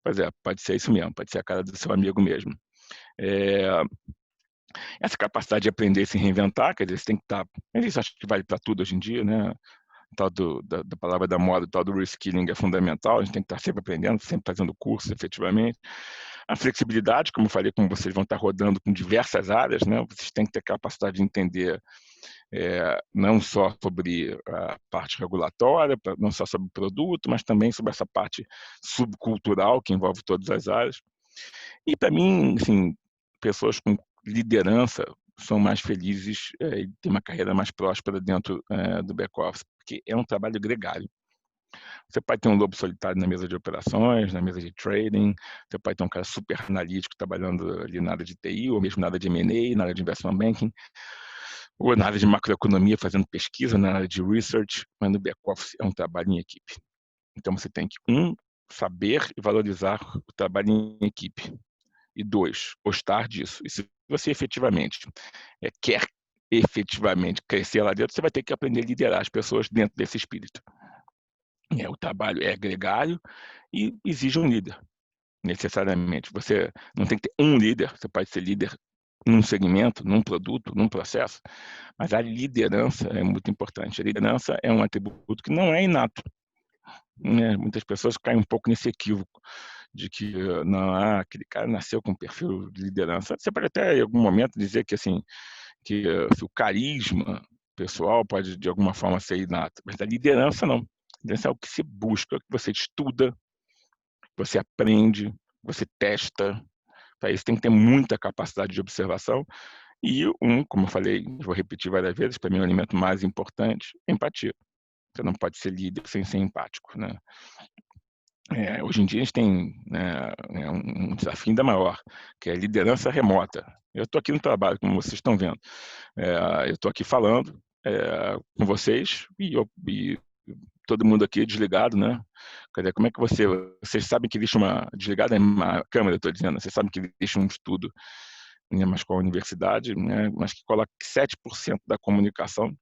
Pois é, pode ser isso mesmo, pode ser a cara do seu amigo mesmo. Essa capacidade de aprender e se reinventar, quer dizer, você tem que estar... Mas isso acho que vale para tudo hoje em dia, né? Tal da palavra da moda, tal do reskilling é fundamental, a gente tem que estar sempre aprendendo, sempre fazendo cursos, efetivamente. A flexibilidade, como eu falei, como vocês vão estar rodando com diversas áreas, né? Vocês têm que ter capacidade de entender não só sobre a parte regulatória, não só sobre o produto, mas também sobre essa parte subcultural que envolve todas as áreas. E, para mim, assim, pessoas com liderança são mais felizes e têm uma carreira mais próspera dentro do back-office, porque é um trabalho gregário. Você pode ter um lobo solitário na mesa de operações, na mesa de trading, você pode ter um cara super analítico trabalhando ali na área de TI, ou mesmo na área de M&A, na área de investment banking, ou na área de macroeconomia, fazendo pesquisa, na área de research, mas no back-office é um trabalho em equipe. Então, você tem que, saber e valorizar o trabalho em equipe. E 2, gostar disso. E se você efetivamente quer efetivamente crescer lá dentro, você vai ter que aprender a liderar as pessoas dentro desse espírito. O trabalho é gregário e exige um líder, necessariamente. Você não tem que ter um líder, você pode ser líder num segmento, num produto, num processo, mas a liderança é muito importante. A liderança é um atributo que não é inato. Muitas pessoas caem um pouco nesse equívoco de que não, aquele cara nasceu com um perfil de liderança. Você pode até, em algum momento, dizer que, assim, que o carisma pessoal pode, de alguma forma, ser inato, mas a liderança não. A liderança é o que se busca, que você estuda, você aprende, você testa. Para isso tem que ter muita capacidade de observação. E como eu falei, vou repetir várias vezes, para mim o elemento mais importante é empatia. Você não pode ser líder sem ser empático, né? Hoje em dia a gente tem um desafio ainda maior, que é a liderança remota. Eu estou aqui no trabalho, como vocês estão vendo. Eu estou aqui falando com vocês e todo mundo aqui é desligado, né? Quer dizer, como é que vocês sabem que existe desligada é uma câmera, eu estou dizendo, vocês sabem que existe um estudo, mas com a universidade, né, mas que coloca que 7% da comunicação,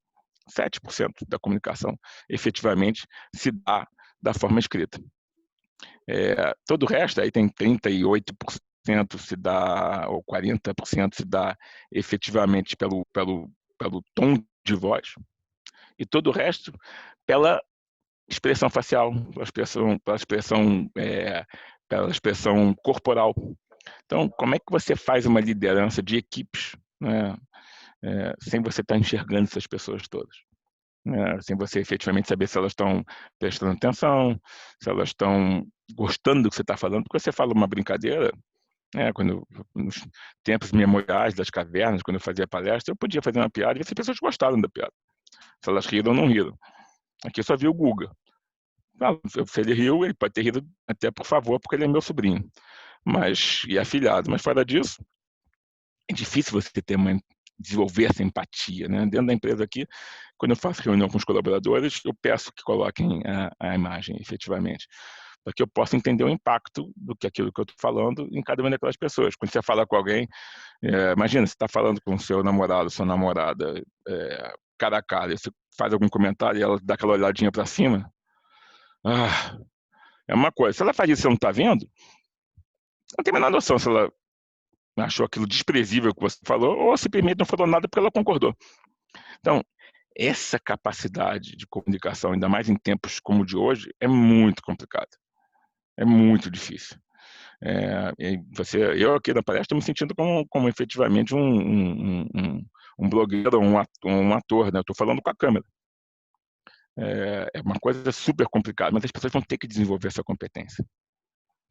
7% da comunicação efetivamente se dá da forma escrita. Todo o resto, aí tem 38% se dá, ou 40% se dá efetivamente pelo tom de voz, e todo o resto pela expressão facial, pela expressão corporal. Então, como é que você faz uma liderança de equipes, né, sem você estar enxergando essas pessoas todas? Sem você efetivamente saber se elas estão prestando atenção, se elas estão gostando do que você está falando, porque você fala uma brincadeira, nos tempos memoriais das cavernas, quando eu fazia palestra, eu podia fazer uma piada e ver se as pessoas gostaram da piada, se elas riram ou não riram. Aqui eu só vi o Guga. Se ele riu, ele pode ter rido até por favor, porque ele é meu sobrinho, e afilhado, mas fora disso, é difícil você desenvolver essa empatia, né? Dentro da empresa aqui, quando eu faço reunião com os colaboradores, eu peço que coloquem a imagem, efetivamente, para que eu possa entender o impacto do que aquilo que eu estou falando em cada uma daquelas pessoas. Quando você fala com alguém, imagina, você está falando com o seu namorado, sua namorada, cara a cara, e você faz algum comentário e ela dá aquela olhadinha para cima, é uma coisa. Se ela faz isso e você não está vendo, não tem a menor noção se ela achou aquilo desprezível que você falou, ou simplesmente não falou nada porque ela concordou. Então, essa capacidade de comunicação, ainda mais em tempos como o de hoje, é muito complicada. É muito difícil. Eu aqui na palestra estou me sentindo como efetivamente um blogueiro, um ator, né? Eu estou falando com a câmera. É uma coisa super complicada, mas as pessoas vão ter que desenvolver essa competência.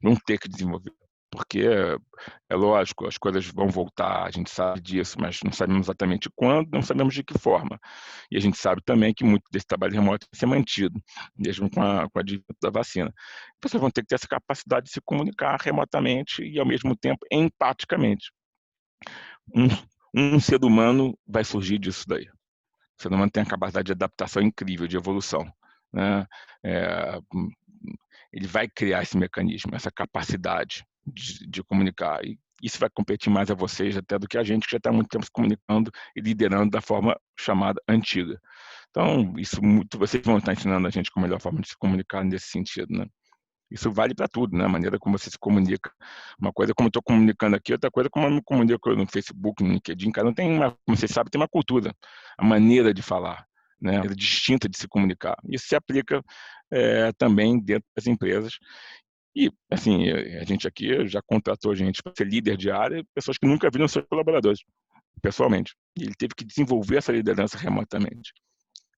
Vão ter que desenvolver. porque é lógico, as coisas vão voltar, a gente sabe disso, mas não sabemos exatamente quando, não sabemos de que forma. E a gente sabe também que muito desse trabalho remoto vai ser mantido, mesmo com a advento da vacina. As pessoas vão ter que ter essa capacidade de se comunicar remotamente e, ao mesmo tempo, empaticamente. Um ser humano vai surgir disso daí. O ser humano tem a capacidade de adaptação incrível, de evolução, né? Ele vai criar esse mecanismo, essa capacidade de comunicar. E isso vai competir mais a vocês até do que a gente, que já está há muito tempo se comunicando e liderando da forma chamada antiga. Então, isso muito, vocês vão estar ensinando a gente com a melhor forma de se comunicar nesse sentido, né? Isso vale para tudo, né? A maneira como você se comunica. Uma coisa é como eu estou comunicando aqui, outra coisa é como eu me comunico no Facebook, no LinkedIn. Cada um tem como vocês sabem, tem uma cultura, a maneira de falar, né? A maneira distinta de se comunicar. Isso se aplica também dentro das empresas. E, assim, a gente aqui já contratou gente para ser líder de área, pessoas que nunca viram seus colaboradores, pessoalmente. E ele teve que desenvolver essa liderança remotamente.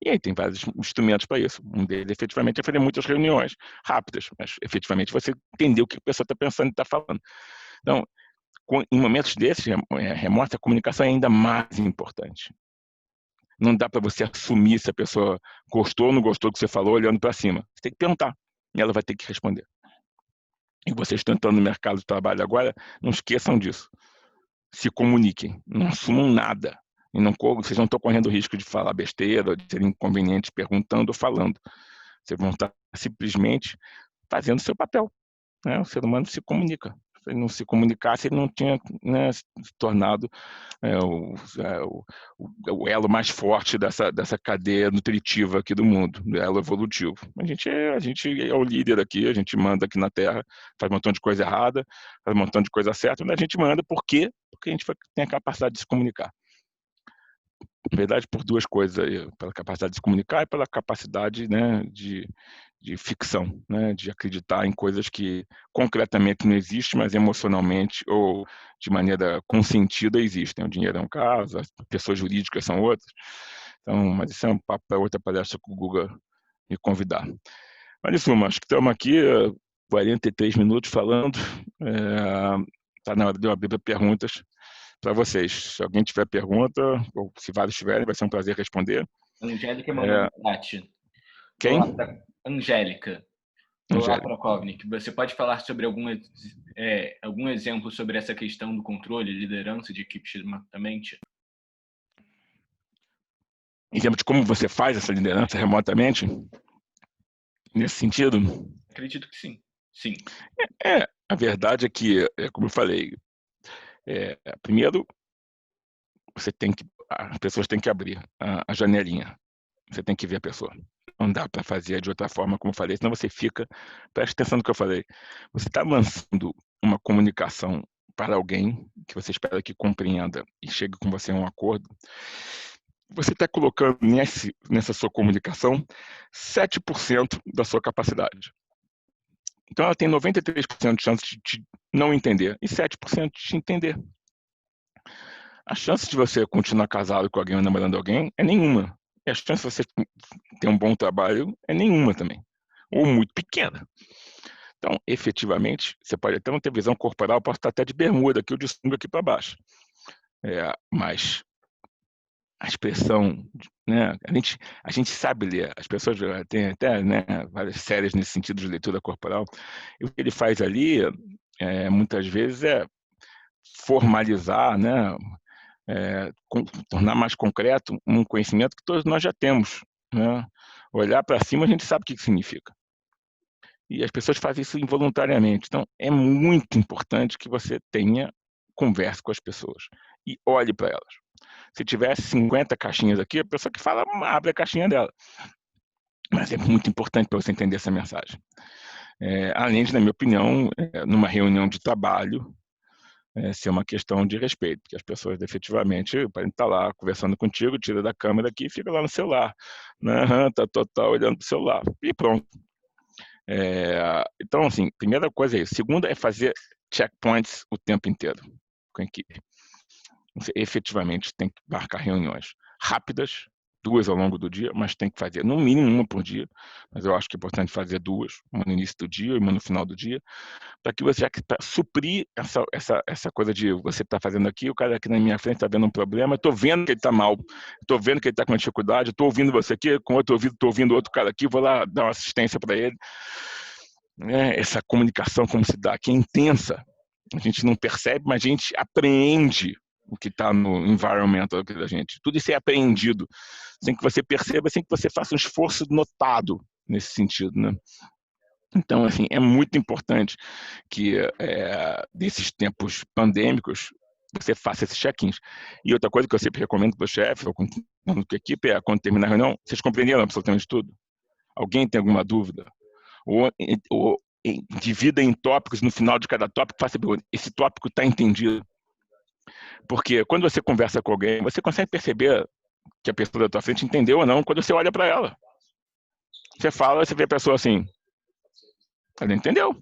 E aí tem vários instrumentos para isso. Um deles, efetivamente, é fazer muitas reuniões rápidas, mas efetivamente você entender o que a pessoa está pensando e está falando. Então, em momentos desses, remotos, a comunicação é ainda mais importante. Não dá para você assumir se a pessoa gostou ou não gostou do que você falou olhando para cima. Você tem que perguntar e ela vai ter que responder. E vocês estão entrando no mercado de trabalho agora, não esqueçam disso. Se comuniquem, não assumam nada. E não, vocês não estão correndo o risco de falar besteira, ou de ser inconvenientes perguntando ou falando. Vocês vão estar simplesmente fazendo o seu papel, né? O ser humano se comunica. Se ele não se comunicasse, ele não tinha, né, se tornado o elo mais forte dessa cadeia nutritiva aqui do mundo, o elo evolutivo. A gente é o líder aqui, a gente manda aqui na Terra, faz um montão de coisa errada, faz um montão de coisa certa, mas a gente manda por quê? Porque a gente tem a capacidade de se comunicar. Na verdade, por duas coisas aí, pela capacidade de se comunicar e pela capacidade, né, de ficção, né, de acreditar em coisas que concretamente não existem, mas emocionalmente ou de maneira consentida existem. O dinheiro é um caso, as pessoas jurídicas são outras. Então, mas isso é um papo para outra palestra que o Guga me convidar. Mas, em suma, acho que estamos aqui 43 minutos falando. Está na hora de eu abrir para perguntas para vocês. Se alguém tiver pergunta, ou se vários tiverem, vai ser um prazer responder. Angélica mandou no chat. Quem? Angélica. Olá, Prakovnik. Você pode falar sobre algum exemplo sobre essa questão do controle e liderança de equipes remotamente? Exemplo de como você faz essa liderança remotamente? Nesse sentido? Acredito que sim. Sim. A verdade é que, como eu falei, primeiro, as pessoas têm que abrir a janelinha. Você tem que ver a pessoa. Não dá para fazer de outra forma, como eu falei, senão você fica. Preste atenção no que eu falei. Você está lançando uma comunicação para alguém que você espera que compreenda e chegue com você a um acordo. Você está colocando nessa sua comunicação 7% da sua capacidade. Então, ela tem 93% de chance de não entender e 7% de te entender. A chance de você continuar casado com alguém ou namorando alguém é nenhuma. E a chance de você ter um bom trabalho é nenhuma também. Ou muito pequena. Então, efetivamente, você pode até não ter visão corporal, pode estar até de bermuda aqui ou de sunga aqui para baixo. Mas a expressão, né? A gente sabe ler. As pessoas têm até, né, várias séries nesse sentido de leitura corporal. E o que ele faz ali, muitas vezes, é formalizar, né? Tornar mais concreto um conhecimento que todos nós já temos, né? Olhar para cima, a gente sabe o que significa. E as pessoas fazem isso involuntariamente. Então, é muito importante que você tenha conversa com as pessoas e olhe para elas. Se tivesse 50 caixinhas aqui, a pessoa que fala, abre a caixinha dela. Mas é muito importante para você entender essa mensagem. Além de, na minha opinião, numa reunião de trabalho, ser uma questão de respeito, porque as pessoas efetivamente podem estar lá conversando contigo, tira da câmera aqui e fica lá no celular. Tá olhando para o celular. E pronto. Então, assim, primeira coisa é isso. Segunda é fazer checkpoints o tempo inteiro com a equipe. Você efetivamente tem que marcar reuniões rápidas, 2 ao longo do dia, mas tem que fazer no mínimo uma por dia. Mas eu acho que é importante fazer 2, uma no início do dia e uma no final do dia, para que você, já que para suprir essa coisa de você está fazendo aqui, o cara aqui na minha frente está vendo um problema, estou vendo que ele está mal, estou vendo que ele está com uma dificuldade, estou ouvindo você aqui, com outro ouvido estou ouvindo outro cara aqui, vou lá dar uma assistência para ele. Essa comunicação, como se dá aqui, é intensa. A gente não percebe, mas a gente apreende o que está no environment da gente. Tudo isso é apreendido, sem que você perceba, sem que você faça um esforço notado nesse sentido, né? Então, assim, é muito importante que, desses tempos pandêmicos, você faça esses check-ins. E outra coisa que eu sempre recomendo para o chefe, ou com a equipe, é quando terminar a reunião, vocês compreenderam absolutamente tudo? Alguém tem alguma dúvida? Ou divida em tópicos, no final de cada tópico, faça a pergunta, esse tópico está entendido? Porque quando você conversa com alguém, você consegue perceber que a pessoa da tua frente entendeu ou não quando você olha para ela. Você fala, você vê a pessoa assim, ela entendeu.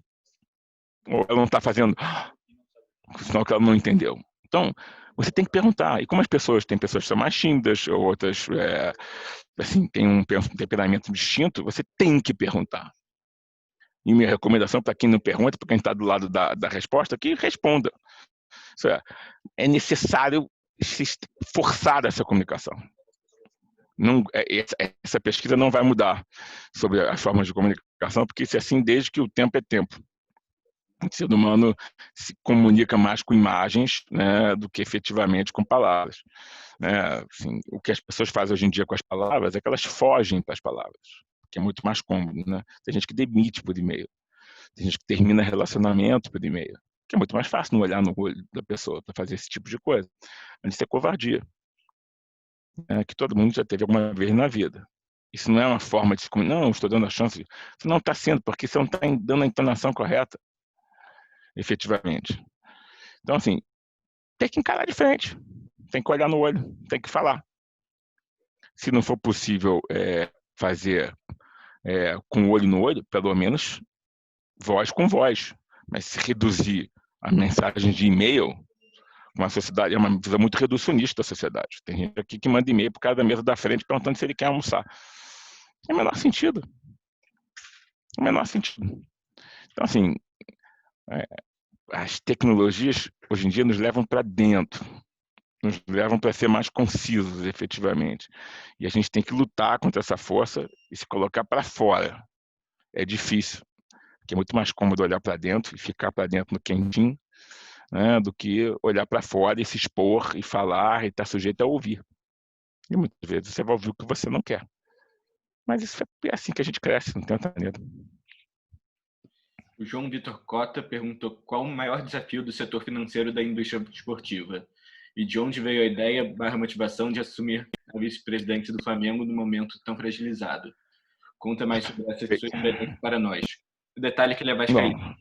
Ou ela não está fazendo, senão que ela não entendeu. Então, você tem que perguntar. E como as pessoas, tem pessoas que são mais tímidas, ou outras, assim, têm um temperamento distinto, você tem que perguntar. E minha recomendação para quem não pergunta, para quem está do lado da resposta, que responda. Isso é necessário forçar essa comunicação. Não, essa pesquisa não vai mudar sobre as formas de comunicação, porque isso é assim desde que o tempo é tempo. O ser humano se comunica mais com imagens, né, do que efetivamente com palavras. Né? Assim, o que as pessoas fazem hoje em dia com as palavras é que elas fogem para as palavras, que é muito mais cômodo. Né? Tem gente que demite por e-mail, tem gente que termina relacionamento por e-mail, que é muito mais fácil não olhar no olho da pessoa para fazer esse tipo de coisa. Mas isso é covardia, que todo mundo já teve alguma vez na vida. Isso não é uma forma de se comunicar. Não, estou dando a chance. Isso não está sendo, porque você não está dando a entonação correta, efetivamente. Então, assim, tem que encarar de frente, tem que olhar no olho, tem que falar. Se não for possível fazer com o olho no olho, pelo menos voz com voz. Mas se reduzir a mensagem de e-mail, uma sociedade, é uma visão muito reducionista da sociedade. Tem gente aqui que manda e-mail para o cara da mesa da frente perguntando se ele quer almoçar. É o menor sentido. É o menor sentido. Então, assim, as tecnologias hoje em dia nos levam para dentro, nos levam para ser mais concisos, efetivamente. E a gente tem que lutar contra essa força e se colocar para fora. É difícil, porque é muito mais cômodo olhar para dentro e ficar para dentro no quentinho, né, do que olhar para fora e se expor e falar e estar sujeito a ouvir. E muitas vezes você vai ouvir o que você não quer. Mas isso é assim que a gente cresce, não tem outra maneira. O João Vitor Cota perguntou qual o maior desafio do setor financeiro da indústria esportiva e de onde veio a ideia/motivação de assumir a vice-presidente do Flamengo num momento tão fragilizado. Conta mais sobre essa sua experiência para nós. O detalhe é que ele é vascaíno.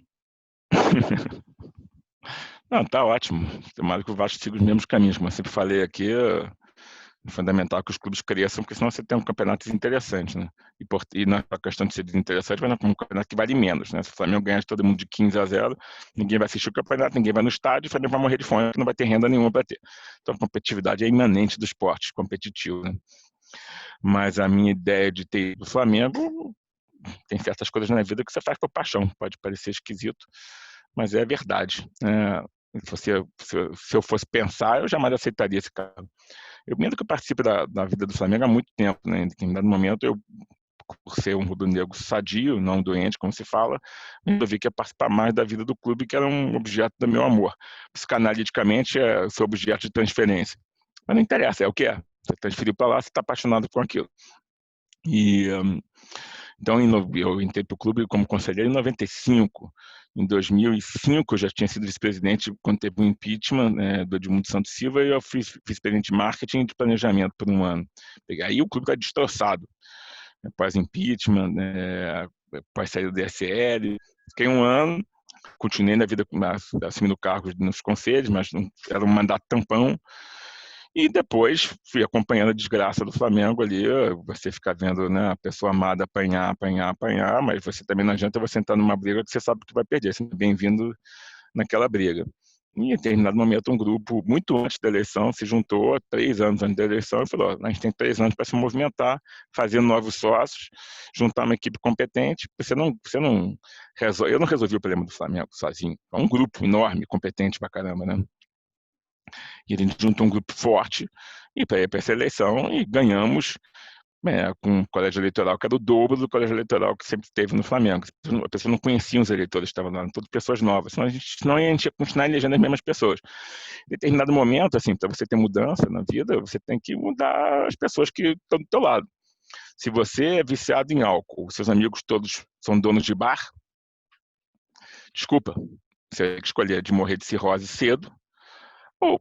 Não, tá ótimo. Tomara que o Vasco siga os mesmos caminhos. Como eu sempre falei aqui, é fundamental que os clubes cresçam, porque senão você tem um campeonato desinteressante, né? E não é a questão de ser desinteressante, mas é um campeonato que vale menos, né? Se o Flamengo ganhar de todo mundo de 15-0, ninguém vai assistir o campeonato, ninguém vai no estádio, o Flamengo vai morrer de fome, não vai ter renda nenhuma para ter. Então a competitividade é imanente do esporte competitivo, né? Mas a minha ideia de ter ido do Flamengo, tem certas coisas na vida que você faz por paixão, pode parecer esquisito, mas é verdade. Se eu fosse pensar, eu jamais aceitaria esse cargo. Eu mesmo que eu participe da vida do Flamengo há muito tempo, né? Em determinado momento, eu, por ser um rubro-negro sadio, não doente, como se fala, eu vi que ia participar mais da vida do clube, que era um objeto do meu amor. Psicanaliticamente, é seu objeto de transferência. Mas não interessa, é o que é. Você transferiu para lá, você está apaixonado por aquilo. Então, eu entrei para o clube como conselheiro em 95. Em 2005, eu já tinha sido vice-presidente quando teve o impeachment, né, do Edmundo Santos Silva, e eu fui vice-presidente de marketing e de planejamento por um ano. Aí o clube está destroçado, pós-impeachment, pós-saída do DSL. Fiquei um ano, continuei na vida, assumindo cargos nos conselhos, mas era um mandato tampão. E depois fui acompanhando a desgraça do Flamengo ali, você fica vendo, né, a pessoa amada apanhar, mas você também não adianta você entrar numa briga que você sabe que vai perder, você é bem-vindo naquela briga. Em determinado momento, um grupo, muito antes da eleição, se juntou, 3 anos antes da eleição, e falou: a gente tem 3 anos para se movimentar, fazer novos sócios, juntar uma equipe competente. Você não resolve. Eu não resolvi o problema do Flamengo sozinho. É um grupo enorme, competente pra caramba, né? E a gente juntou um grupo forte e para ir para essa eleição e ganhamos com um colégio eleitoral que era o dobro do colégio eleitoral que sempre teve no Flamengo. A pessoa não conhecia os eleitores que estavam lá, eram todas pessoas novas, senão a gente ia continuar elegendo as mesmas pessoas. Em determinado momento, assim, para você ter mudança na vida, você tem que mudar as pessoas que estão do teu lado. Se você é viciado em álcool, seus amigos todos são donos de bar, desculpa, você tem que escolher de morrer de cirrose cedo ou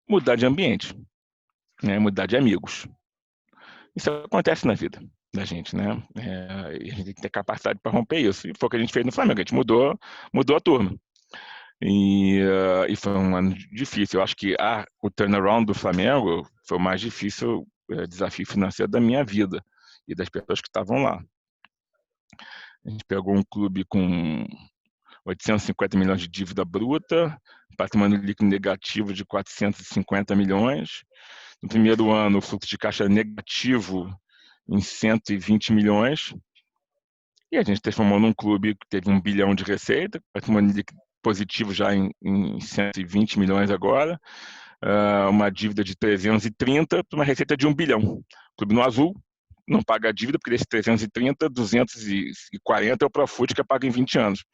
mudar de ambiente, né? Mudar de amigos. Isso acontece na vida da gente, né? E a gente tem que ter capacidade para romper isso. E foi o que a gente fez no Flamengo. A gente mudou a turma. E foi um ano difícil. Eu acho que o turnaround do Flamengo foi o mais difícil desafio financeiro da minha vida e das pessoas que estavam lá. A gente pegou um clube com 850 milhões de dívida bruta, patrimônio líquido negativo de 450 milhões. No primeiro ano, o fluxo de caixa negativo em 120 milhões. E a gente transformou num clube que teve 1 bilhão de receita, patrimônio líquido positivo já em 120 milhões agora, uma dívida de 330 para uma receita de 1 bilhão. Clube no azul, não paga a dívida, porque desses 330, 240 é o Profut que é pago em 20 anos.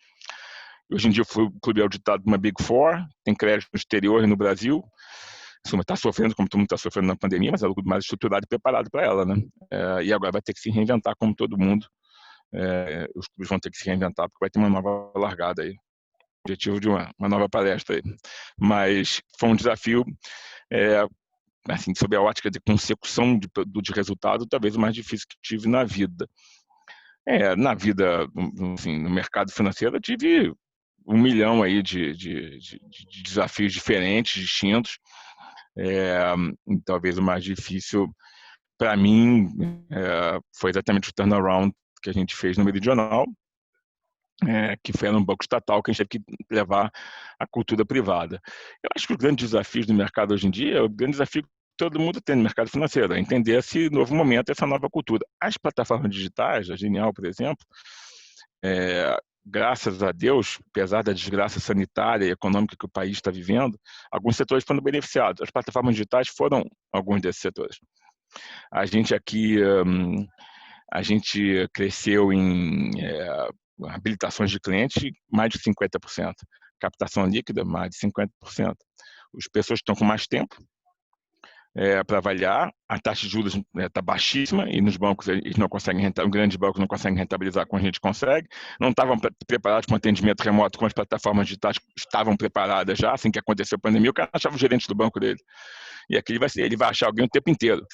Hoje em dia o clube é auditado por uma Big Four, tem crédito no exterior e no Brasil. Está sofrendo, como todo mundo está sofrendo na pandemia, mas é o clube mais estruturado e preparado para ela, né? E agora vai ter que se reinventar como todo mundo. Os clubes vão ter que se reinventar porque vai ter uma nova largada aí. Objetivo de uma nova palestra aí. Mas foi um desafio, assim, sob a ótica de consecução de resultado, talvez o mais difícil que tive na vida. Na vida, assim, no mercado financeiro, eu tive 1 milhão aí de desafios diferentes, distintos. Talvez o mais difícil para mim foi exatamente o turnaround que a gente fez no Meridional, que foi no banco estatal que a gente teve que levar a cultura privada. Eu acho que os grandes desafios do mercado hoje em dia, o grande desafio que todo mundo tem no mercado financeiro, é entender esse novo momento, essa nova cultura. As plataformas digitais, a Genial, por exemplo, graças a Deus, apesar da desgraça sanitária e econômica que o país está vivendo, alguns setores foram beneficiados. As plataformas digitais foram alguns desses setores. A gente aqui, a gente cresceu em habilitações de cliente, mais de 50%. Captação líquida, mais de 50%. As pessoas estão com mais tempo para avaliar, a taxa de juros está baixíssima e nos bancos eles não conseguem, os grandes bancos não conseguem rentabilizar como a gente consegue, não estavam preparados com atendimento remoto como as plataformas digitais estavam preparadas já, assim que aconteceu a pandemia, o cara achava o gerente do banco dele. E aqui ele vai achar alguém o tempo inteiro.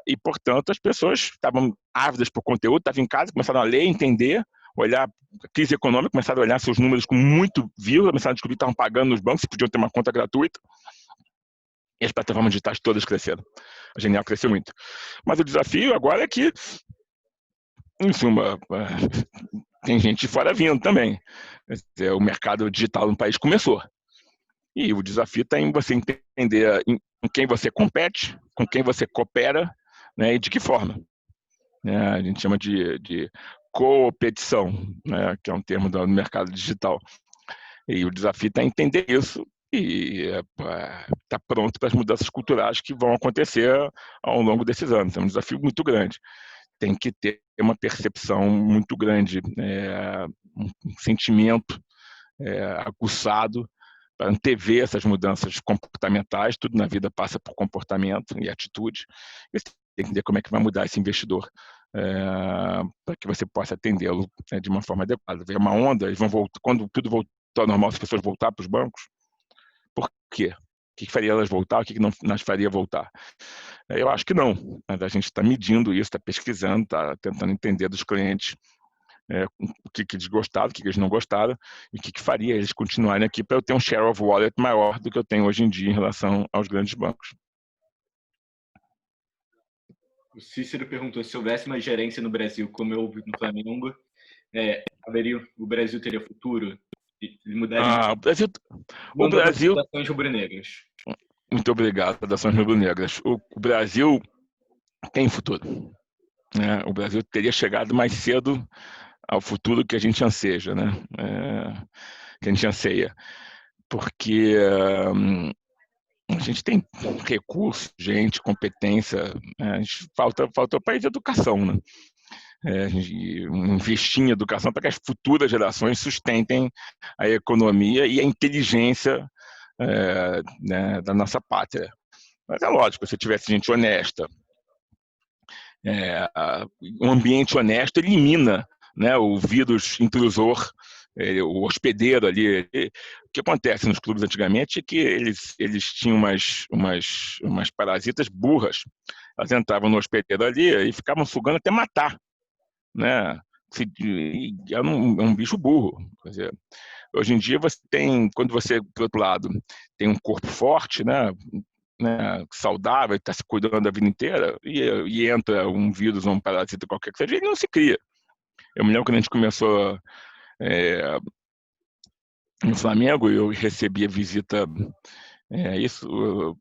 E, portanto, as pessoas estavam ávidas por conteúdo, estavam em casa, começaram a ler, entender, olhar a crise econômica, começaram a olhar seus números com muito vírgula, começaram a descobrir que estavam pagando nos bancos, que podiam ter uma conta gratuita. E as plataformas digitais todas cresceram. A Genial cresceu muito. Mas o desafio agora é que, em suma, tem gente de fora vindo também. O mercado digital no país começou. E o desafio está em você entender com quem você compete, com quem você coopera, né, e de que forma. A gente chama de competição, né, que é um termo do mercado digital. E o desafio está em entender isso e estar pronto para as mudanças culturais que vão acontecer ao longo desses anos. É um desafio muito grande. Tem que ter uma percepção muito grande, um sentimento aguçado para antever essas mudanças comportamentais. Tudo na vida passa por comportamento e atitude. E você tem que entender como é que vai mudar esse investidor para que você possa atendê-lo de uma forma adequada. Vem uma onda, eles vão voltar, quando tudo voltar ao normal, as pessoas voltar para os bancos. Por quê? O que faria elas voltar? O que não nas faria voltar? Eu acho que não. Mas a gente está medindo isso, está pesquisando, está tentando entender dos clientes o que eles gostaram, o que eles não gostaram, e o que faria eles continuarem aqui para eu ter um share of wallet maior do que eu tenho hoje em dia em relação aos grandes bancos. O Cícero perguntou se houvesse uma gerência no Brasil como houve no Flamengo, o Brasil teria futuro? Ele mudaria O Brasil, o não das Brasil, ações rubro-negras. muito obrigado, Saudações rubro-negras. O Brasil tem futuro, né? O Brasil teria chegado mais cedo ao futuro que a gente anseja, né? Que a gente anseia, porque a gente tem recursos, gente, competência, a gente falta o país de educação, né? A gente investir em educação para que as futuras gerações sustentem a economia e a inteligência né, da nossa pátria. Mas é lógico, se tivesse gente honesta, um ambiente honesto elimina, né, o vírus intrusor, o hospedeiro ali. O que acontece nos clubes antigamente é que eles tinham umas parasitas burras. Elas entravam no hospedeiro ali e ficavam sugando até matar, né? É um bicho burro. Quer dizer, hoje em dia você tem, quando você, por outro lado, tem um corpo forte, né, saudável, está se cuidando a vida inteira, e entra um vírus ou um parasita qualquer que seja, ele não se cria. Eu me lembro quando a gente começou no Flamengo, eu recebi a visita, isso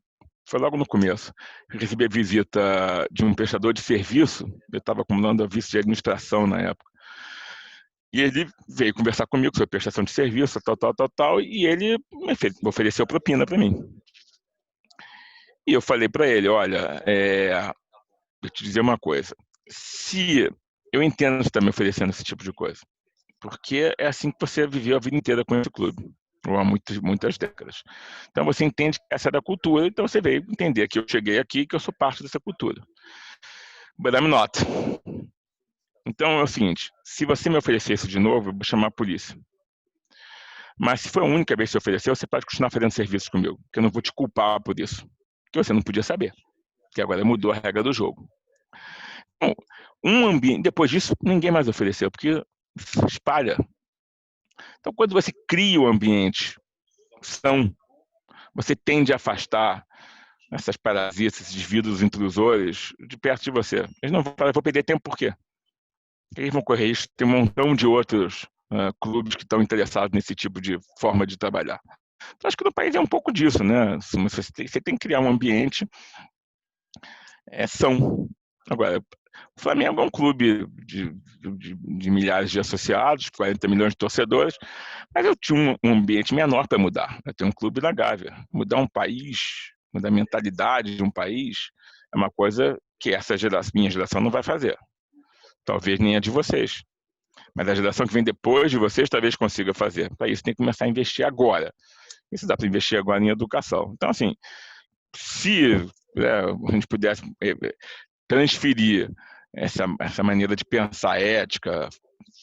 foi logo no começo, eu recebi a visita de um prestador de serviço, eu estava acumulando a vice de administração na época, e ele veio conversar comigo sobre prestação de serviço, tal, e ele me ofereceu propina para mim. E eu falei para ele, olha, vou te dizer uma coisa, se eu entendo que você está me oferecendo esse tipo de coisa, porque é assim que você viveu a vida inteira com esse clube, ou há muitas décadas. Então você entende que essa é da cultura, então você veio entender que eu cheguei aqui, que eu sou parte dessa cultura. But I'm not. Então é o seguinte, se você me oferecer isso de novo, eu vou chamar a polícia. Mas se foi a única vez que você ofereceu, você pode continuar fazendo serviço comigo, que eu não vou te culpar por isso, que você não podia saber, que agora mudou a regra do jogo. Bom, depois disso, ninguém mais ofereceu, porque se espalha. Então, quando você cria o ambiente são, você tende a afastar essas parasitas, esses vírus intrusores de perto de você. Eles não vão falar, vou perder tempo por quê? Eles vão correr isso. Tem um montão de outros clubes que estão interessados nesse tipo de forma de trabalhar. Então, acho que no país é um pouco disso, né? Você tem que criar um ambiente são. Agora, o Flamengo é um clube de milhares de associados, 40 milhões de torcedores, mas eu tinha um ambiente menor para mudar. Eu tenho um clube na Gávea. Mudar um país, mudar a mentalidade de um país, é uma coisa que minha geração não vai fazer. Talvez nem a de vocês. Mas a geração que vem depois de vocês talvez consiga fazer. Para isso tem que começar a investir agora. Isso dá para investir agora em educação. Então, assim, se a gente pudesse transferir essa maneira de pensar ética,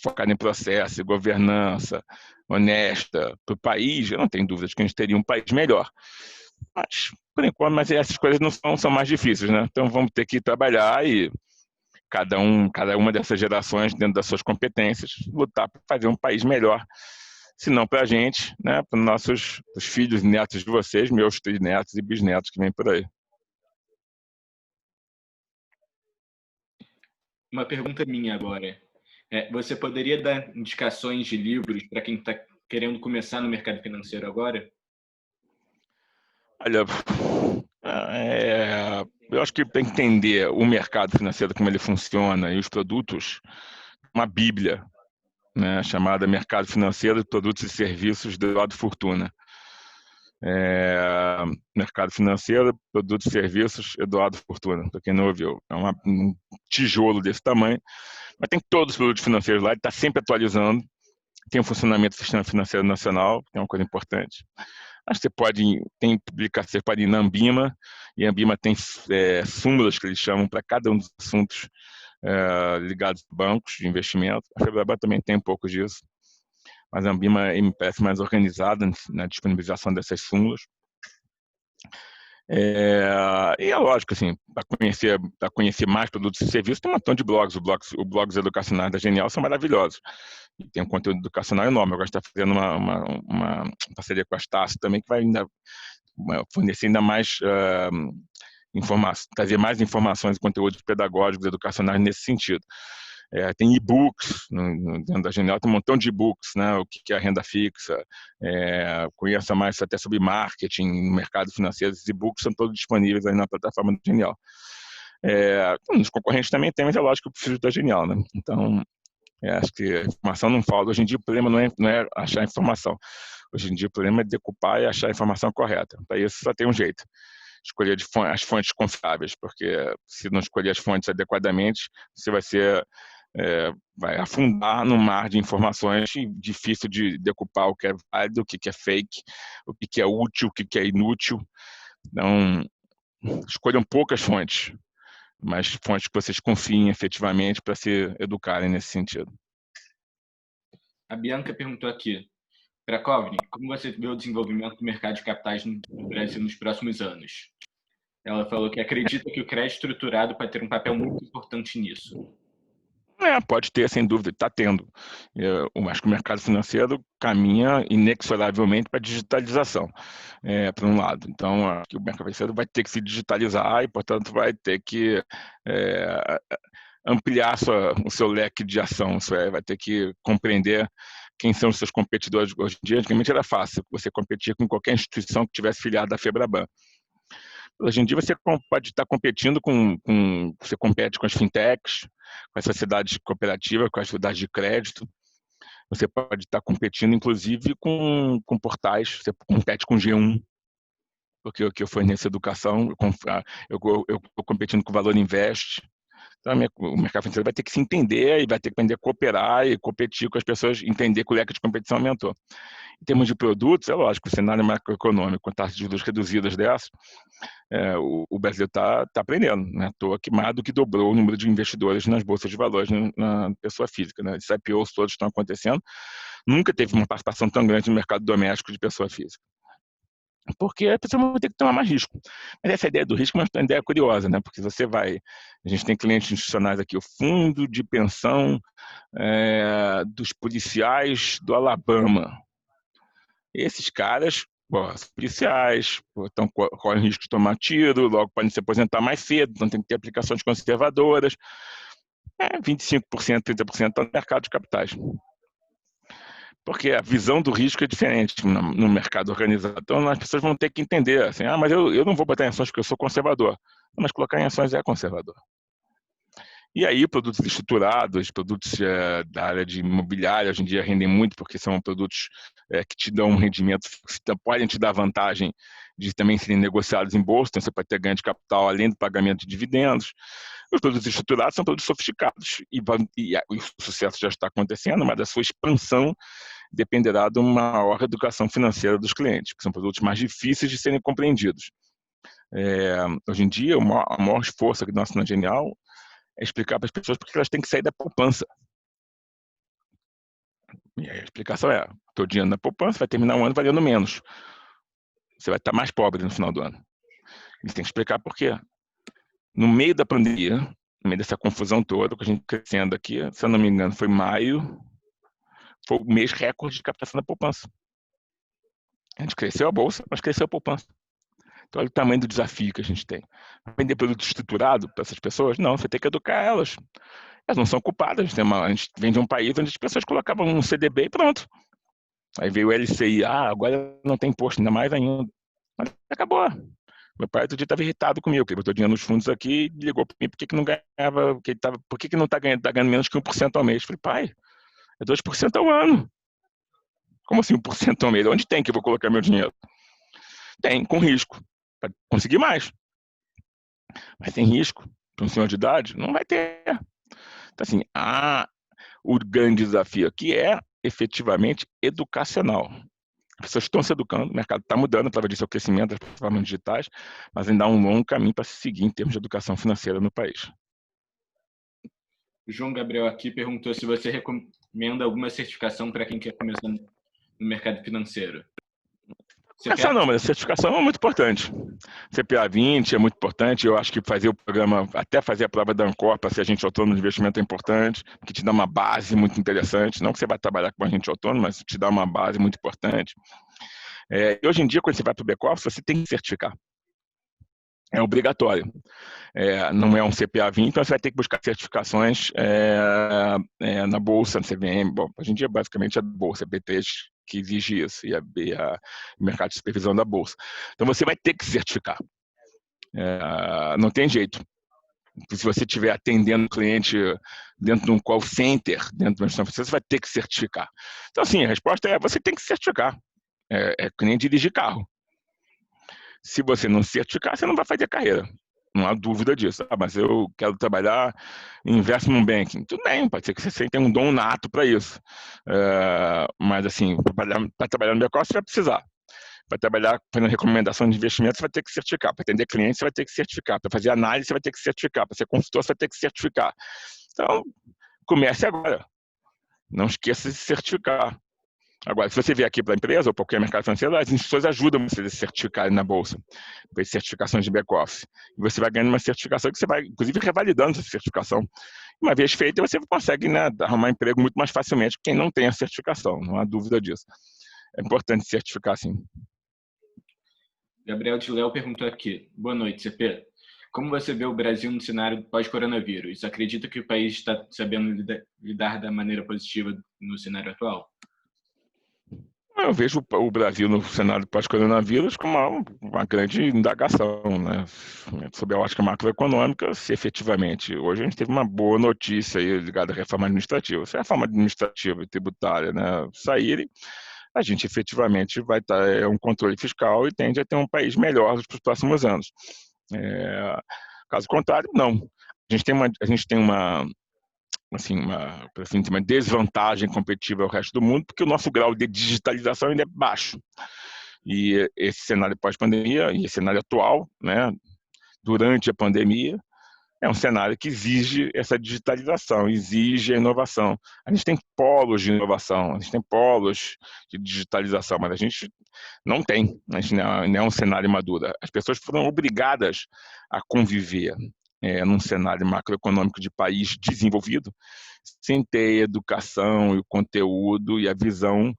focada em processo, governança, honesta, para o país, eu não tenho dúvida de que a gente teria um país melhor. Mas, por enquanto, essas coisas não são mais difíceis, né? Então vamos ter que trabalhar e cada uma dessas gerações, dentro das suas competências, lutar para fazer um país melhor. Se não para a gente, né? Para os filhos e netos de vocês, meus netos e bisnetos que vêm por aí. Uma pergunta minha agora. Você poderia dar indicações de livros para quem está querendo começar no mercado financeiro agora? Olha, eu acho que tem que entender o mercado financeiro, como ele funciona e os produtos, uma bíblia, né, chamada Mercado Financeiro, Produtos e Serviços do Eduardo Fortuna. Mercado Financeiro, Produtos e Serviços, Eduardo Fortuna, para quem não ouviu. É um tijolo desse tamanho, mas tem todos os produtos financeiros lá, ele está sempre atualizando, tem o funcionamento do sistema financeiro nacional, que é uma coisa importante. Acho que você pode ir na Ambima, e a Ambima tem súmulas que eles chamam para cada um dos assuntos ligados a bancos de investimento. A Febraban também tem um pouco disso, mas a Ambima me parece mais organizada na disponibilização dessas súmulas. E é lógico, assim, para conhecer mais produtos e serviços, tem um montão de blogs. Os blogs educacionais da Genial são maravilhosos. E tem um conteúdo educacional enorme. Agora está fazendo uma parceria com a Estácio também, que vai fornecer ainda mais trazer mais informações e conteúdos pedagógicos, educacionais nesse sentido. Tem e-books, dentro da Genial tem um montão de e-books, né? O que é a renda fixa, conheça mais até sobre marketing no mercado financeiro, esses e-books são todos disponíveis aí na plataforma da Genial. Os concorrentes também tem, mas é lógico que eu preciso da Genial, né? Então, acho que a informação não falta. Hoje em dia o problema não é achar informação. Hoje em dia o problema é decupar e achar a informação correta. Para isso só tem um jeito: escolher as fontes confiáveis, porque se não escolher as fontes adequadamente, você vai afundar no mar de informações difícil de decupar o que é válido, o que é fake, o que é útil, o que é inútil. Então, escolham poucas fontes, mas fontes que vocês confiem efetivamente para se educarem nesse sentido. A Bianca perguntou aqui: Prakovnik, como você vê o desenvolvimento do mercado de capitais no Brasil nos próximos anos? Ela falou que acredita que o crédito estruturado pode ter um papel muito importante nisso. Pode ter, sem dúvida, está tendo. Eu acho que o mercado financeiro caminha inexoravelmente para a digitalização, por um lado. Então, acho que o mercado financeiro vai ter que se digitalizar e, portanto, vai ter que ampliar o seu leque de ação. Isso vai ter que compreender quem são os seus competidores hoje em dia. Antigamente era fácil você competir com qualquer instituição que tivesse filiada à Febraban. Hoje em dia você pode estar competindo você compete com as fintechs, com as sociedades cooperativas, com as sociedades de crédito. Você pode estar competindo, inclusive, com portais. Você compete com G1, porque o que eu forneço educação, eu estou competindo com o Valor Invest. Então, o mercado financeiro vai ter que se entender e vai ter que aprender a cooperar e competir com as pessoas, entender que o leque de competição aumentou. Em termos de produtos, é lógico, o cenário macroeconômico, com taxas de juros reduzidas dessas, o Brasil está aprendendo, né? À toa que mais do que dobrou o número de investidores nas bolsas de valores na pessoa física, né? Esses IPOs todos estão acontecendo. Nunca teve uma participação tão grande no mercado doméstico de pessoa física, porque a pessoa vai ter que tomar mais risco. Mas essa ideia do risco é uma ideia curiosa, né? Porque a gente tem clientes institucionais aqui, o fundo de pensão dos policiais do Alabama. Esses caras, são policiais, então correm risco de tomar tiro, logo podem se aposentar mais cedo, então tem que ter aplicações conservadoras. 25%, 30% está no mercado de capitais. Porque a visão do risco é diferente no mercado organizado. Então as pessoas vão ter que entender assim, mas eu não vou botar em ações porque eu sou conservador. Mas colocar em ações é conservador. E aí, produtos estruturados, produtos da área de imobiliária, hoje em dia rendem muito, porque são produtos que te dão um rendimento, podem te dar vantagem de também serem negociados em bolsa, então você pode ter ganho de capital além do pagamento de dividendos. Os produtos estruturados são produtos sofisticados, e o sucesso já está acontecendo, mas a sua expansão dependerá de uma maior educação financeira dos clientes, que são produtos mais difíceis de serem compreendidos. Hoje em dia, a maior esforço aqui nosso na Genial é explicar para as pessoas porque elas têm que sair da poupança. E a explicação é: teu dinheiro na poupança vai terminar o ano valendo menos. Você vai estar mais pobre no final do ano. Eles têm que explicar por quê. No meio da pandemia, no meio dessa confusão toda, com a gente crescendo aqui, se eu não me engano, foi maio, foi o mês recorde de captação da poupança. A gente cresceu a bolsa, mas cresceu a poupança. Então, olha o tamanho do desafio que a gente tem. Vender produto estruturado para essas pessoas? Não, você tem que educar elas. Elas não são culpadas. A gente vem de um país onde as pessoas colocavam um CDB e pronto. Aí veio o LCI, agora não tem imposto, ainda mais ainda. Mas acabou. Meu pai outro dia estava irritado comigo, porque ele botou dinheiro nos fundos aqui e ligou para mim por que não ganhava, por que não está ganhando menos que 1% ao mês? Eu falei, pai, é 2% ao ano. Como assim 1% ao mês? Onde tem que eu vou colocar meu dinheiro? Tem, com risco. Para conseguir mais. Mas tem risco. Para um senhor de idade, não vai ter. Então, assim, o grande desafio aqui é efetivamente educacional. As pessoas estão se educando, o mercado está mudando, a prova disso é o crescimento das plataformas digitais, mas ainda há um longo caminho para se seguir em termos de educação financeira no país. O João Gabriel aqui perguntou se você recomenda alguma certificação para quem quer começar no mercado financeiro. Essa não, mas a certificação é muito importante. CPA 20 é muito importante. Eu acho que fazer o programa, até fazer a prova da Ancor para ser agente autônomo de investimento é importante, que te dá uma base muito interessante. Não que você vai trabalhar como agente autônomo, mas te dá uma base muito importante. E hoje em dia, quando você vai para o back-office, você tem que certificar. é obrigatório. Não é um CPA 20, então você vai ter que buscar certificações na Bolsa, no CVM. Bom, hoje em dia, basicamente, é a Bolsa, a B3 que exige isso, e o mercado de supervisão da Bolsa. Então, você vai ter que certificar. Não tem jeito. Se você estiver atendendo cliente dentro de um call center, dentro de uma instituição, você vai ter que certificar. Então, assim, a resposta é: você tem que certificar. É que nem dirigir carro. Se você não certificar, você não vai fazer carreira. Não há dúvida disso. Mas eu quero trabalhar em investment banking. Tudo bem, pode ser que você tenha um dom nato para isso. Mas, assim, para trabalhar no back-office, você vai precisar. Para trabalhar fazendo recomendação de investimento, você vai ter que certificar. Para atender cliente, você vai ter que certificar. Para fazer análise, você vai ter que certificar. Para ser consultor, você vai ter que certificar. Então, comece agora. Não esqueça de certificar. Agora, se você vier aqui para a empresa ou qualquer mercado financeiro, as instituições ajudam você a certificar na bolsa, para certificações de back-office. E você vai ganhando uma certificação que você vai, inclusive, revalidando essa certificação. Uma vez feita, você consegue, né, arrumar emprego muito mais facilmente que quem não tem a certificação, não há dúvida disso. É importante certificar, sim. Gabriel de Léo perguntou aqui. Boa noite, CP. Como você vê o Brasil no cenário pós-coronavírus? Acredita que o país está sabendo lidar da maneira positiva no cenário atual? Eu vejo o Brasil no cenário pós-coronavírus como uma grande indagação, né, sobre a ótica macroeconômica, se efetivamente. Hoje a gente teve uma boa notícia aí ligada à reforma administrativa. Se a reforma administrativa e tributária, né, saírem, a gente efetivamente vai estar um controle fiscal e tende a ter um país melhor para os próximos anos. Caso contrário, não. A gente tem uma desvantagem competitiva ao resto do mundo, porque o nosso grau de digitalização ainda é baixo. E esse cenário pós-pandemia, e esse cenário atual, né, durante a pandemia, é um cenário que exige essa digitalização, exige a inovação. A gente tem polos de inovação, a gente tem polos de digitalização, mas a gente não tem, a gente não é um cenário maduro. As pessoas foram obrigadas a conviver num cenário macroeconômico de país desenvolvido, sem ter a educação e o conteúdo e a visão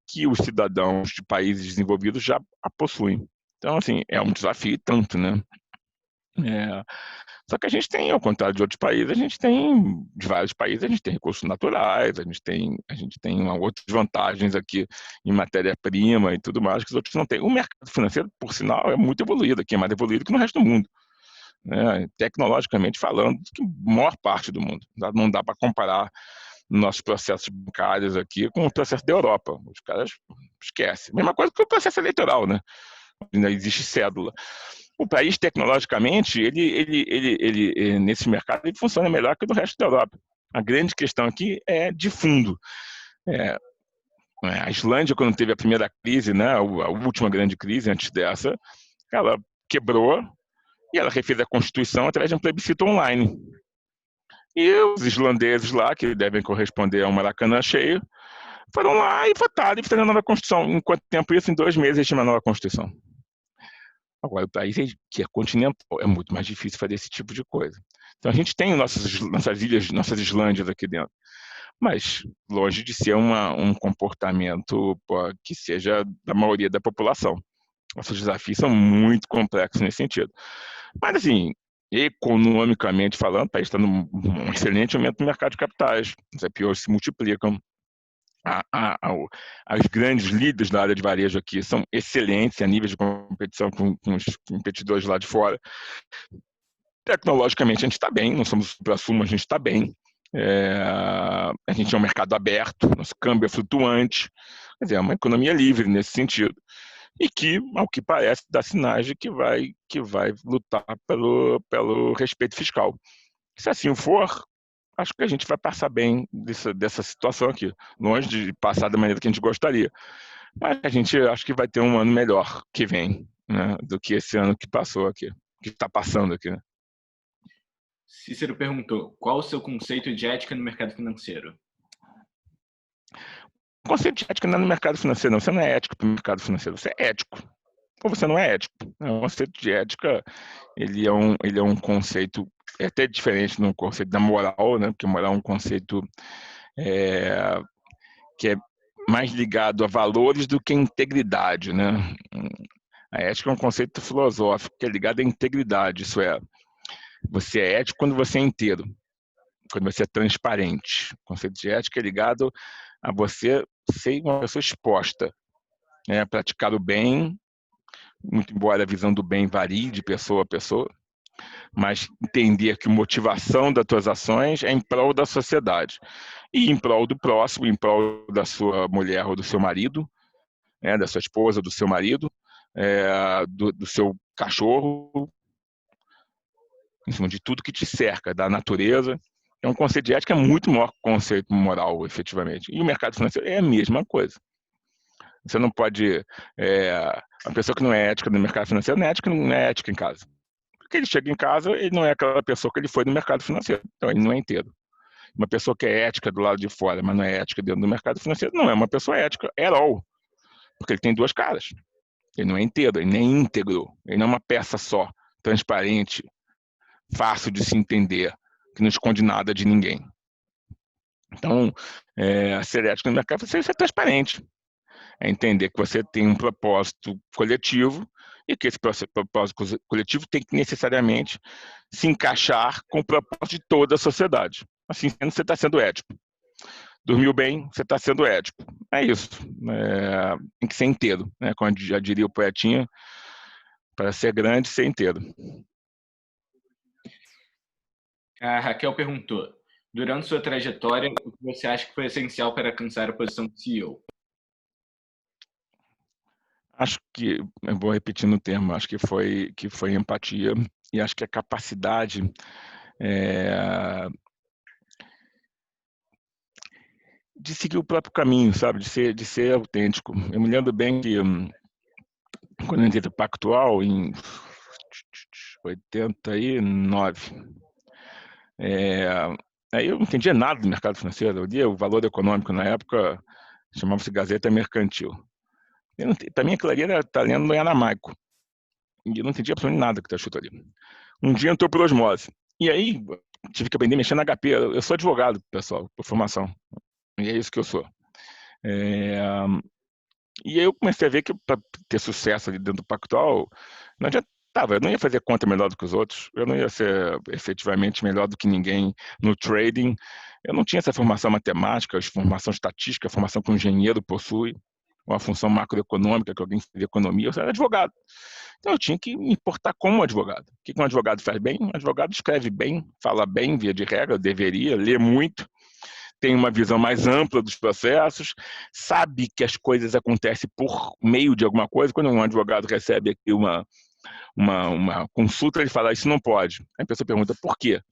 que os cidadãos de países desenvolvidos já a possuem. Então, assim, é um desafio tanto, né? Só que a gente tem, ao contrário de outros países, a gente tem, de vários países, a gente tem recursos naturais, a gente tem outras vantagens aqui em matéria-prima e tudo mais que os outros não têm. O mercado financeiro, por sinal, é muito evoluído aqui, é mais evoluído que no resto do mundo. Né? Tecnologicamente falando, que a maior parte do mundo. Não dá para comparar nossos processos bancários aqui com o processo da Europa. Os caras esquecem. Mesma coisa que o processo eleitoral, né? Ainda existe cédula. O país, tecnologicamente, ele nesse mercado, ele funciona melhor que o do resto da Europa. A grande questão aqui é de fundo. A Islândia, quando teve a primeira crise, né, a última grande crise antes dessa, ela quebrou e ela refez a Constituição através de um plebiscito online. E os islandeses lá, que devem corresponder a um Maracanã cheio, foram lá e votaram e fizeram a nova Constituição. Em quanto tempo isso? Em 2 meses eles tinham uma nova Constituição. Agora, o país que é continental, é muito mais difícil fazer esse tipo de coisa. Então, a gente tem nossas ilhas, nossas Islândias aqui dentro, mas longe de ser um comportamento que seja da maioria da população. Nossos desafios são muito complexos nesse sentido. Mas, assim, economicamente falando, o país está num excelente aumento do mercado de capitais. Os IPOs se multiplicam. As grandes líderes da área de varejo aqui são excelentes a nível de competição com os competidores lá de fora. Tecnologicamente, a gente está bem, não somos supra-sumo, a gente está bem. A gente é um mercado aberto, nosso câmbio é flutuante, quer dizer, é uma economia livre nesse sentido. E que, ao que parece, dá sinais de que vai lutar pelo respeito fiscal. Se assim for, acho que a gente vai passar bem dessa situação aqui, longe de passar da maneira que a gente gostaria. Mas a gente acho que vai ter um ano melhor que vem, né, do que esse ano que passou aqui, que está passando aqui. Né? Cícero perguntou, qual o seu conceito de ética no mercado financeiro? O conceito de ética não é no mercado financeiro, não. Você não é ético para o mercado financeiro, você é ético. Ou você não é ético. O conceito de ética, ele é um conceito até diferente do conceito da moral, né? Porque moral é um conceito que é mais ligado a valores do que a integridade, né? A ética é um conceito filosófico que é ligado à integridade, isso é, você é ético quando você é inteiro, quando você é transparente. O conceito de ética é ligado a você ser uma pessoa exposta, né, praticar o bem, muito embora a visão do bem varie de pessoa a pessoa, mas entender que a motivação das tuas ações é em prol da sociedade e em prol do próximo, em prol da sua mulher ou do seu marido, né, da sua esposa, do seu marido, do seu cachorro, em cima de tudo que te cerca, da natureza. É um conceito de ética muito maior que o conceito moral, efetivamente. E o mercado financeiro é a mesma coisa. Você não pode... a pessoa que não é ética no mercado financeiro não é ética em casa. Porque ele chega em casa, ele não é aquela pessoa que ele foi no mercado financeiro. Então, ele não é inteiro. Uma pessoa que é ética do lado de fora, mas não é ética dentro do mercado financeiro, não é uma pessoa ética at all. Porque ele tem duas caras. Ele não é inteiro, ele nem é íntegro. Ele não é uma peça só, transparente, fácil de se entender, que não esconde nada de ninguém. Então, ser ético no mercado financeiro é ser transparente. É entender que você tem um propósito coletivo e que esse propósito coletivo tem que necessariamente se encaixar com o propósito de toda a sociedade. Assim sendo, você está sendo ético. Dormiu bem, você está sendo ético. É isso. Tem que ser inteiro, né? Como já diria o poetinha, para ser grande, ser inteiro. A Raquel perguntou: durante sua trajetória, o que você acha que foi essencial para alcançar a posição de CEO? Acho que, eu vou repetindo o termo, acho que foi empatia e acho que a capacidade de seguir o próprio caminho, sabe? De ser autêntico. Eu me lembro bem que quando eu entrei no Pactual, em 89, aí eu não entendia nada do mercado financeiro. Eu lia o Valor Econômico na época, chamava-se Gazeta Mercantil. Para mim, aquilo ali era estar lendo no Yanamaico. E eu não entendia absolutamente nada que está escrito ali. Um dia entrou por osmose. E aí, tive que aprender a mexer na HP. Eu sou advogado, pessoal, por formação. E é isso que eu sou. E aí eu comecei a ver que para ter sucesso ali dentro do Pactual, não adiantava, eu não ia fazer conta melhor do que os outros, eu não ia ser efetivamente melhor do que ninguém no trading, eu não tinha essa formação matemática, formação estatística, formação que um engenheiro possui, uma função macroeconômica que alguém fazia economia, eu era advogado. Então eu tinha que me importar como advogado. O que um advogado faz bem? Um advogado escreve bem, fala bem, via de regra, deveria, lê muito, tem uma visão mais ampla dos processos, sabe que as coisas acontecem por meio de alguma coisa. Quando um advogado recebe aqui uma consulta, ele fala, isso não pode. Aí a pessoa pergunta, por quê?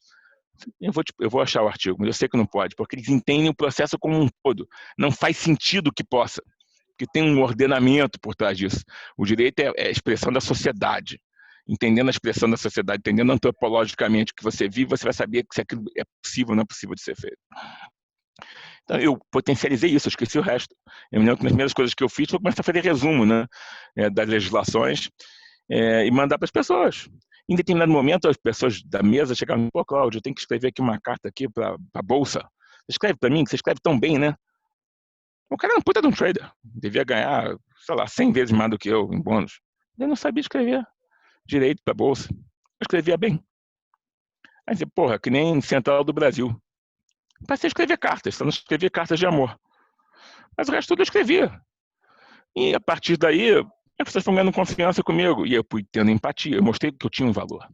Eu vou achar o artigo, mas eu sei que não pode, porque eles entendem o processo como um todo. Não faz sentido que possa, porque tem um ordenamento por trás disso. O direito é a expressão da sociedade. Entendendo a expressão da sociedade, entendendo antropologicamente o que você vive, você vai saber se aquilo é possível ou não é possível de ser feito. Então, eu potencializei isso, eu esqueci o resto. Eu me lembro que nas primeiras coisas que eu fiz foi começar a fazer resumo, né, das legislações e mandar para as pessoas. Em determinado momento, as pessoas da mesa chegavam, pô, Cláudio, eu tenho que escrever aqui uma carta aqui para a Bolsa. Você escreve para mim, que você escreve tão bem, né? O cara era um puta de um trader. Devia ganhar, sei lá, 100 vezes mais do que eu em bônus. Eu não sabia escrever direito para a Bolsa. Eu escrevia bem. Aí você, porra, que nem Central do Brasil. Passei a escrever cartas, só não escrevia cartas de amor. Mas o resto tudo eu escrevia. E a partir daí, as pessoas foram ganhando confiança comigo. E eu fui tendo empatia. Eu mostrei que eu tinha um valor.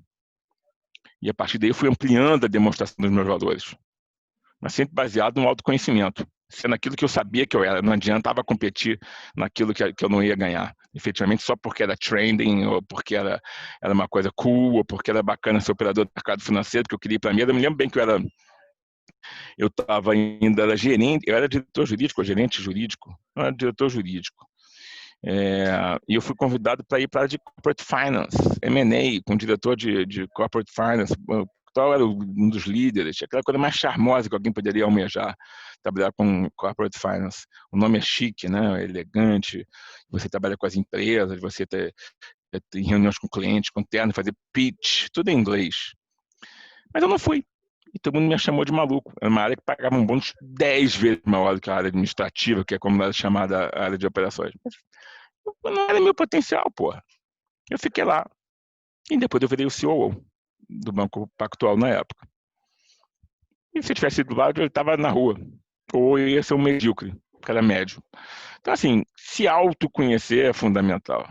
E a partir daí eu fui ampliando a demonstração dos meus valores. Mas sempre baseado no autoconhecimento. Sendo aquilo que eu sabia que eu era. Não adiantava competir naquilo que eu não ia ganhar. Efetivamente, só porque era trending, ou porque era uma coisa cool, ou porque era bacana ser operador do mercado financeiro, que eu queria ir para a mesa. Eu me lembro bem que eu estava ainda, era gerente, eu era diretor jurídico, ou gerente jurídico, não era diretor jurídico. E eu fui convidado para ir para a área de Corporate Finance, M&A, com o diretor de Corporate Finance, tal era um dos líderes, aquela coisa mais charmosa que alguém poderia almejar, trabalhar com Corporate Finance. O nome é chique, né? É elegante, você trabalha com as empresas, você tem reuniões com clientes, com terno, fazer pitch, tudo em inglês. Mas eu não fui. E todo mundo me chamou de maluco. Era uma área que pagava um bônus 10 vezes maior do que a área administrativa, que é como era chamada a área de operações. Mas não era meu potencial, porra. Eu fiquei lá. E depois eu virei o COO do Banco Pactual na época. E se eu tivesse ido lá, eu estava na rua. Ou eu ia ser um medíocre, porque era médio. Então, assim, se autoconhecer é fundamental.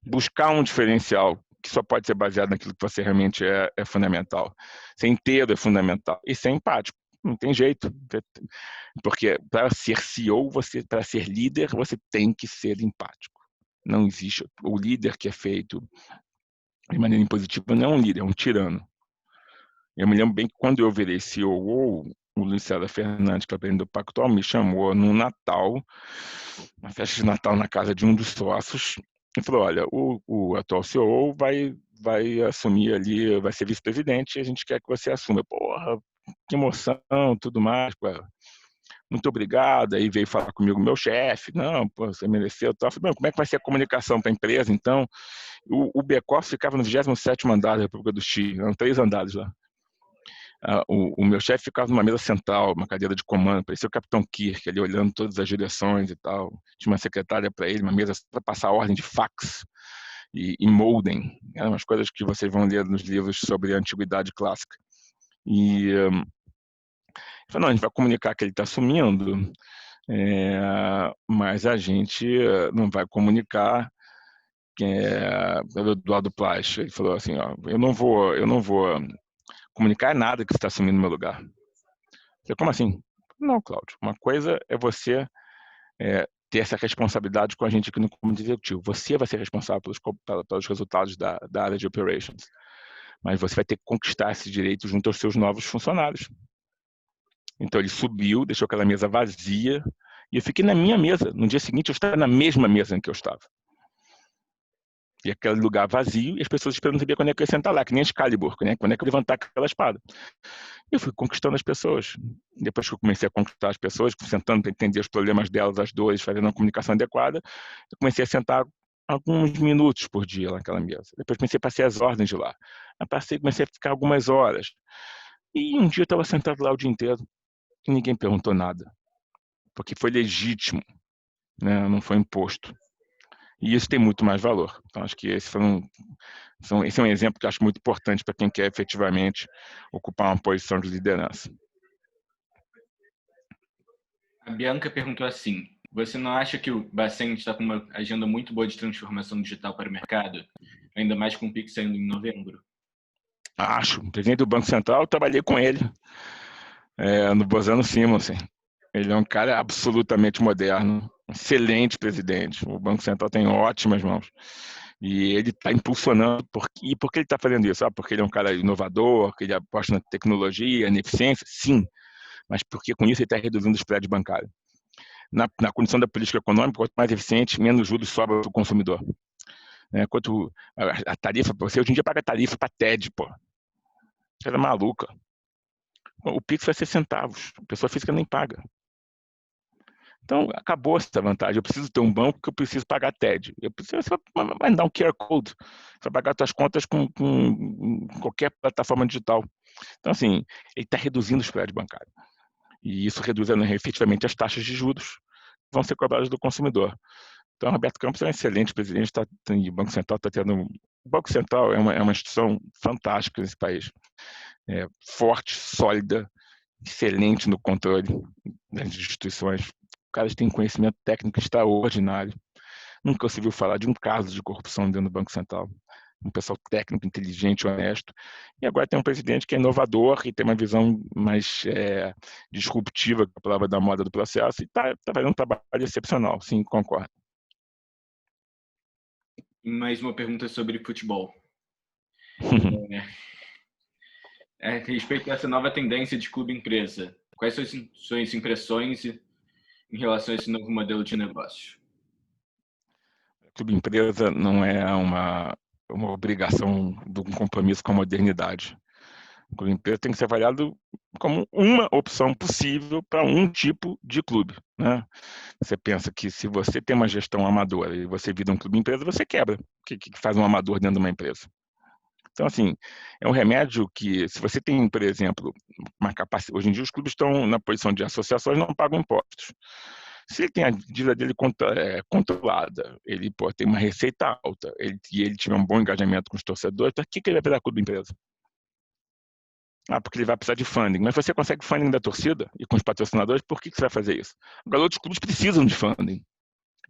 Buscar um diferencial que só pode ser baseado naquilo que você realmente é fundamental. Ser inteiro é fundamental. E ser empático. Não tem jeito. Porque para ser CEO, para ser líder, você tem que ser empático. Não existe. O líder que é feito de maneira impositiva não é um líder, é um tirano. Eu me lembro bem que quando eu virei CEO, o Luiz César Fernandes, que é o presidente do Pactual, me chamou no Natal, uma festa de Natal na casa de um dos sócios, e falou: olha, o atual CEO vai assumir ali, vai ser vice-presidente, e a gente quer que você assuma. Porra, que emoção, tudo mais. Pô, muito obrigado. Aí veio falar comigo meu chefe. Não, pô, você mereceu. Tal. Falei, como é que vai ser a comunicação para a empresa, então? O back-office ficava no 27º andar da República do Chile, eram 3 andares lá. O meu chefe ficava numa mesa central, uma cadeira de comando, parecia o Capitão Kirk, ali olhando todas as direções e tal. Tinha uma secretária para ele, uma mesa para passar ordem de fax e modem. Eram umas coisas que vocês vão ler nos livros sobre a antiguidade clássica. E falou, não, a gente vai comunicar que ele está assumindo, mas a gente não vai comunicar pelo Eduardo Plasch. Ele falou assim, ó, eu não vou comunicar nada que você está assumindo no meu lugar. Eu falei, como assim? Não, Cláudio, uma coisa é você ter essa responsabilidade com a gente aqui no Comitê Executivo. Você vai ser responsável pelos resultados da área de operations, mas você vai ter que conquistar esse direito junto aos seus novos funcionários. Então ele subiu, deixou aquela mesa vazia, e eu fiquei na minha mesa. No dia seguinte eu estava na mesma mesa em que eu estava. E aquele lugar vazio, e as pessoas esperando saber quando é que eu ia sentar lá, que nem Excalibur, né? Quando é que eu ia levantar aquela espada. Eu fui conquistando as pessoas. Depois que eu comecei a conquistar as pessoas, sentando para entender os problemas delas, as dores, fazendo uma comunicação adequada, eu comecei a sentar alguns minutos por dia naquela mesa. Depois comecei a passar as ordens de lá. Comecei a ficar algumas horas. E um dia eu estava sentado lá o dia inteiro e ninguém perguntou nada. Porque foi legítimo, né? Não foi imposto. E isso tem muito mais valor. Então, acho que esse é um exemplo que eu acho muito importante para quem quer efetivamente ocupar uma posição de liderança. A Bianca perguntou assim: você não acha que o Bacen está com uma agenda muito boa de transformação digital para o mercado? Ainda mais com o Pix saindo em novembro? Acho. O presidente do Banco Central, eu trabalhei com ele no Bozano Simonsen. Ele é um cara absolutamente moderno, excelente presidente. O Banco Central tem ótimas mãos. E ele está impulsionando. E por que ele está fazendo isso? Porque ele é um cara inovador, que ele aposta na tecnologia, na eficiência? Sim. Mas porque com isso ele está reduzindo o spread bancário. Na condição da política econômica, quanto mais eficiente, menos juros sobra para o consumidor. Quanto a tarifa, você hoje em dia paga tarifa para TED, pô. Coisa maluca. O Pix vai ser centavos. A pessoa física nem paga. Então, acabou essa vantagem. Eu preciso ter um banco que eu preciso pagar TED. Você vai dar um QR Code. Você vai pagar suas contas com qualquer plataforma digital. Então, assim, ele está reduzindo o spread bancário. E isso reduz efetivamente as taxas de juros que vão ser cobradas do consumidor. Então, Roberto Campos é um excelente presidente. O Banco Central está tendo... O Banco Central é uma instituição fantástica nesse país. Forte, sólida, excelente no controle das instituições. Os caras têm conhecimento técnico extraordinário. Nunca se viu falar de um caso de corrupção dentro do Banco Central. Um pessoal técnico, inteligente, honesto. E agora tem um presidente que é inovador e tem uma visão mais disruptiva, que é a palavra da moda do processo, e está fazendo um trabalho excepcional. Sim, concordo. Mais uma pergunta sobre futebol. A respeito dessa nova tendência de clube-empresa, quais são suas impressões em relação a esse novo modelo de negócio? Clube-empresa não é uma obrigação de um compromisso com a modernidade. O clube-empresa tem que ser avaliado como uma opção possível para um tipo de clube, né? Você pensa que se você tem uma gestão amadora e você vira um clube-empresa, você quebra. O que faz um amador dentro de uma empresa? Então, assim, é um remédio que, se você tem, por exemplo, uma capacidade... Hoje em dia, os clubes estão na posição de associações, não pagam impostos. Se ele tem a dívida dele controlada, ele tem uma receita alta, e ele tiver um bom engajamento com os torcedores, para que ele vai virar clube empresa? Porque ele vai precisar de funding. Mas você consegue funding da torcida e com os patrocinadores, por que você vai fazer isso? Agora, outros clubes precisam de funding.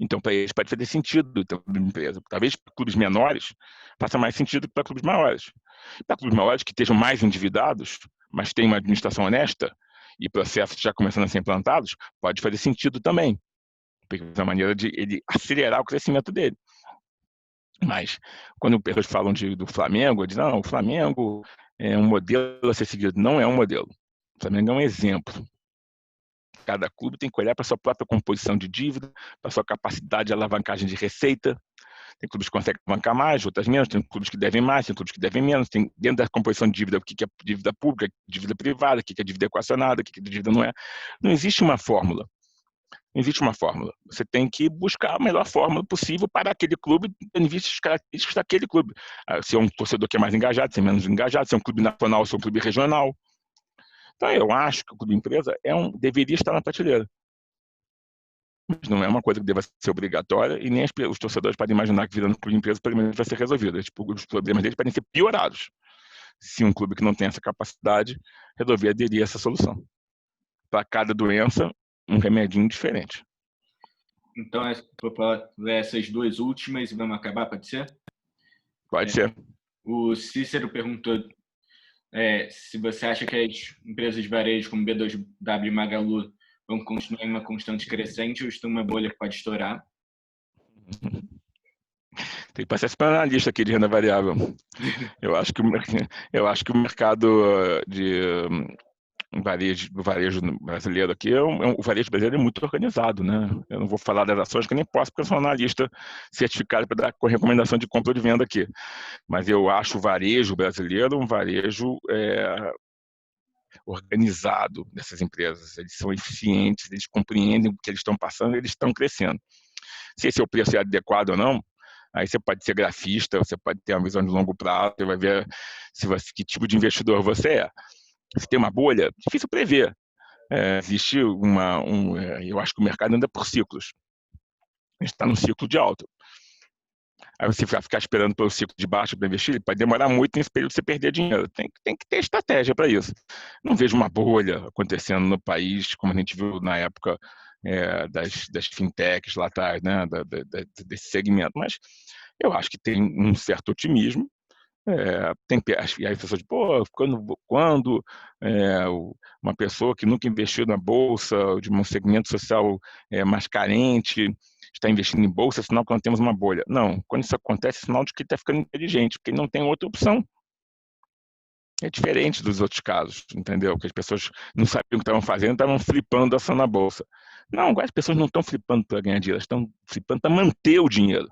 Então, para eles pode fazer sentido ter uma empresa. Talvez para clubes menores faça mais sentido que para clubes maiores. Para clubes maiores que estejam mais endividados, mas tenham uma administração honesta e processos já começando a ser implantados, pode fazer sentido também. Porque é uma maneira de ele acelerar o crescimento dele. Mas, quando pessoas falam do Flamengo, dizem, não, o Flamengo é um modelo a ser seguido. Não é um modelo. O Flamengo é um exemplo. Cada clube tem que olhar para a sua própria composição de dívida, para a sua capacidade de alavancagem de receita. Tem clubes que conseguem alavancar mais, outras menos. Tem clubes que devem mais, tem clubes que devem menos. Tem dentro da composição de dívida o que é dívida pública, dívida privada, o que é dívida equacionada, o que é dívida não é. Não existe uma fórmula. Não existe uma fórmula. Você tem que buscar a melhor fórmula possível para aquele clube, tendo visto as características daquele clube. Se é um torcedor que é mais engajado, se é menos engajado, se é um clube nacional, se é um clube regional. Então, eu acho que o clube empresa deveria estar na prateleira. Mas não é uma coisa que deva ser obrigatória e nem os torcedores podem imaginar que virando clube empresa, pelo menos vai ser resolvido. Os problemas deles podem ser piorados se um clube que não tem essa capacidade resolver aderir a essa solução. Para cada doença, um remedinho diferente. Então, vou ler essas duas últimas e vamos acabar, pode ser? Pode ser. O Cícero perguntou se você acha que as empresas de varejo como B2W e Magalu vão continuar em uma constante crescente ou estão uma bolha que pode estourar? Tem que passar esse analista aqui de renda variável. Eu acho que o mercado de varejo brasileiro aqui, o varejo brasileiro é muito organizado, né? Eu não vou falar das ações, que eu nem posso, porque eu sou analista certificado para dar recomendação de compra ou de venda aqui. Mas eu acho o varejo brasileiro um varejo organizado dessas empresas. Eles são eficientes, eles compreendem o que eles estão passando, eles estão crescendo. Se esse é o preço adequado ou não, aí você pode ser grafista, você pode ter uma visão de longo prazo, você vai ver que tipo de investidor você é. Se tem uma bolha, difícil prever. Existe eu acho que o mercado anda por ciclos. A gente está num ciclo de alta. Aí você vai ficar esperando pelo ciclo de baixa para investir, pode demorar muito nesse período você perder dinheiro. Tem que ter estratégia para isso. Não vejo uma bolha acontecendo no país, como a gente viu na época das fintechs lá atrás, né, desse segmento. Mas eu acho que tem um certo otimismo. E aí as pessoas dizem, quando uma pessoa que nunca investiu na bolsa, de um segmento social mais carente, está investindo em bolsa, é sinal que não temos uma bolha. Não, quando isso acontece, é sinal de que ele está ficando inteligente, porque ele não tem outra opção. É diferente dos outros casos, entendeu? Que as pessoas não sabiam o que estavam fazendo, estavam flipando ação na bolsa. Não, agora as pessoas não estão flipando para ganhar dinheiro, elas estão flipando para manter o dinheiro.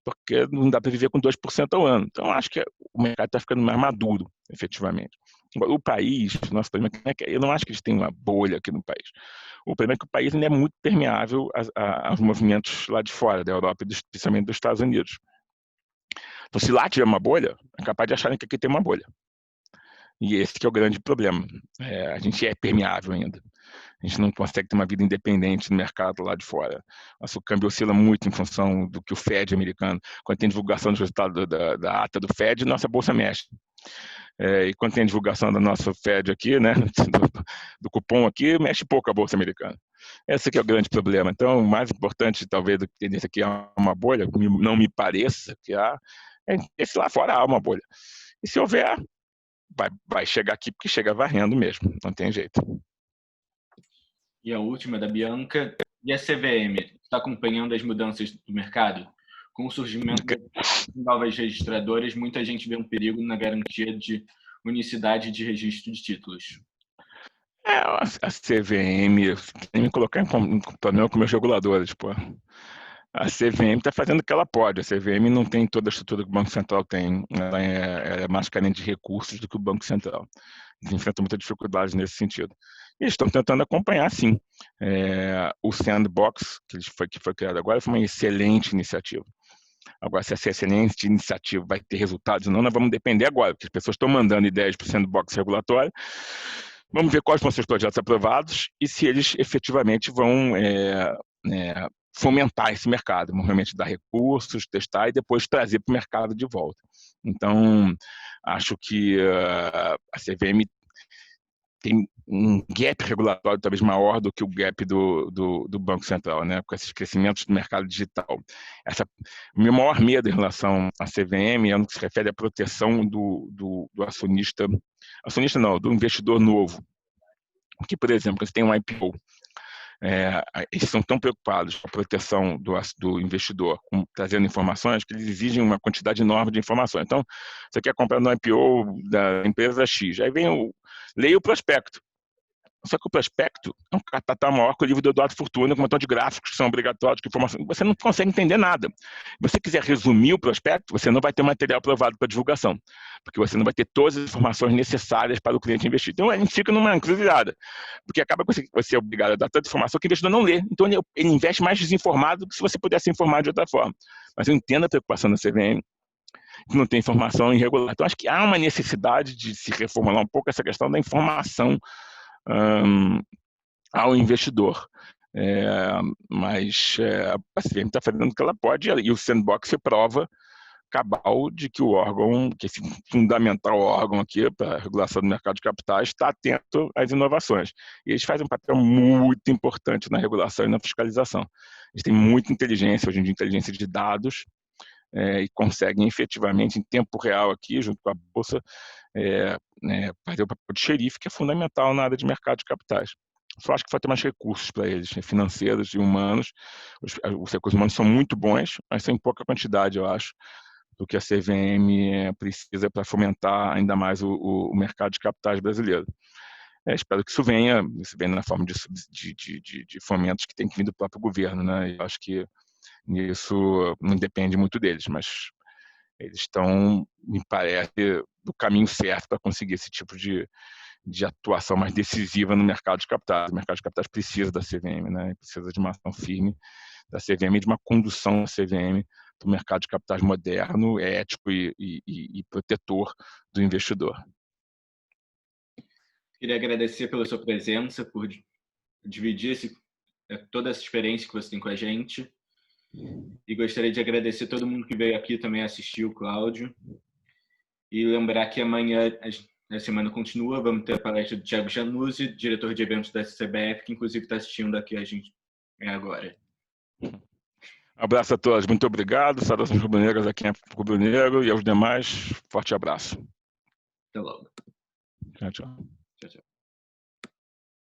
Porque não dá para viver com 2% ao ano. Então, acho que o mercado está ficando mais maduro, efetivamente. O país, nosso problema é que eu não acho que eles têm uma bolha aqui no país. O problema é que o país ainda é muito permeável aos movimentos lá de fora, da Europa e especialmente dos Estados Unidos. Então, se lá tiver uma bolha, é capaz de acharem que aqui tem uma bolha. E esse que é o grande problema. A gente é permeável ainda. A gente não consegue ter uma vida independente no mercado lá de fora. Nosso câmbio oscila muito em função do que o Fed americano. Quando tem divulgação dos resultados da ata do Fed, nossa bolsa mexe. E quando tem divulgação da nossa Fed aqui, né, do cupom aqui, mexe pouco a bolsa americana. Esse aqui é o grande problema. Então, o mais importante, talvez, do que tem nesse aqui é uma bolha, não me pareça que há, esse lá fora há uma bolha. E se houver, vai chegar aqui, porque chega varrendo mesmo, não tem jeito. E a última, da Bianca. E a CVM está acompanhando as mudanças do mercado? Com o surgimento de novas registradoras, muita gente vê um perigo na garantia de unicidade de registro de títulos. A CVM, tem que colocar em problema com meus reguladores, pô. A CVM está fazendo o que ela pode. A CVM não tem toda a estrutura que o Banco Central tem. Ela é mais carente de recursos do que o Banco Central. Eles enfrentam muita dificuldade nesse sentido. E eles estão tentando acompanhar, sim. O Sandbox, que foi criado agora, foi uma excelente iniciativa. Agora, se essa excelente iniciativa vai ter resultados ou não, nós vamos depender agora, porque as pessoas estão mandando ideias para o Sandbox regulatório. Vamos ver quais vão ser os projetos aprovados e se eles efetivamente vão fomentar esse mercado, vão realmente dar recursos, testar e depois trazer para o mercado de volta. Então, acho que a CVM tem um gap regulatório talvez maior do que o gap do Banco Central, né? Com esses crescimentos do mercado digital. O meu maior medo em relação à CVM é no que se refere à proteção do acionista não, do investidor novo. Porque, por exemplo, você tem um IPO, eles são tão preocupados com a proteção do investidor, trazendo informações, que eles exigem uma quantidade enorme de informações. Então, você quer comprar no IPO da empresa X, aí leia o prospecto. Só que o prospecto é um catatá maior que o livro do Eduardo Fortuna, com um montão de gráficos que são obrigatórios, que informação. Você não consegue entender nada. Se você quiser resumir o prospecto, você não vai ter material aprovado para divulgação, porque você não vai ter todas as informações necessárias para o cliente investir. Então, a gente fica numa encruzilhada, porque acaba que você é obrigado a dar tanta informação que o investidor não lê. Então, ele investe mais desinformado do que se você pudesse informar de outra forma. Mas eu entendo a preocupação da CVM, que não tem informação irregular. Então, acho que há uma necessidade de se reformular um pouco essa questão da informação ao investidor. Mas a CVM está fazendo o que ela pode, e o sandbox prova cabal de que o órgão, que esse fundamental órgão aqui para a regulação do mercado de capitais, está atento às inovações. E eles fazem um papel muito importante na regulação e na fiscalização. Eles têm muita inteligência, hoje em dia, inteligência de dados, e conseguem efetivamente, em tempo real aqui, junto com a Bolsa, fazer o papel de xerife, que é fundamental na área de mercado de capitais. Só acho que vai ter mais recursos para eles, financeiros e humanos. Os recursos humanos são muito bons, mas são em pouca quantidade, eu acho, do que a CVM precisa para fomentar ainda mais o mercado de capitais brasileiro. Espero que isso venha na forma de fomentos que tem que vir do próprio governo, né? Eu acho que isso não depende muito deles, mas eles estão, me parece, do caminho certo para conseguir esse tipo de atuação mais decisiva no mercado de capitais. O mercado de capitais precisa da CVM, né? Precisa de uma ação firme da CVM e de uma condução da CVM para o mercado de capitais moderno, ético e protetor do investidor. Queria agradecer pela sua presença, por dividir toda essa experiência que você tem com a gente. E gostaria de agradecer todo mundo que veio aqui também assistir, o Cláudio. E lembrar que amanhã a semana continua, vamos ter a palestra do Thiago Januzzi, diretor de eventos da CBF, que inclusive está assistindo aqui a gente agora. Abraço a todos, muito obrigado. Saudações rubro-negras a quem é rubro-negro e aos demais, forte abraço. Até logo. Tchau, tchau. Tchau, tchau.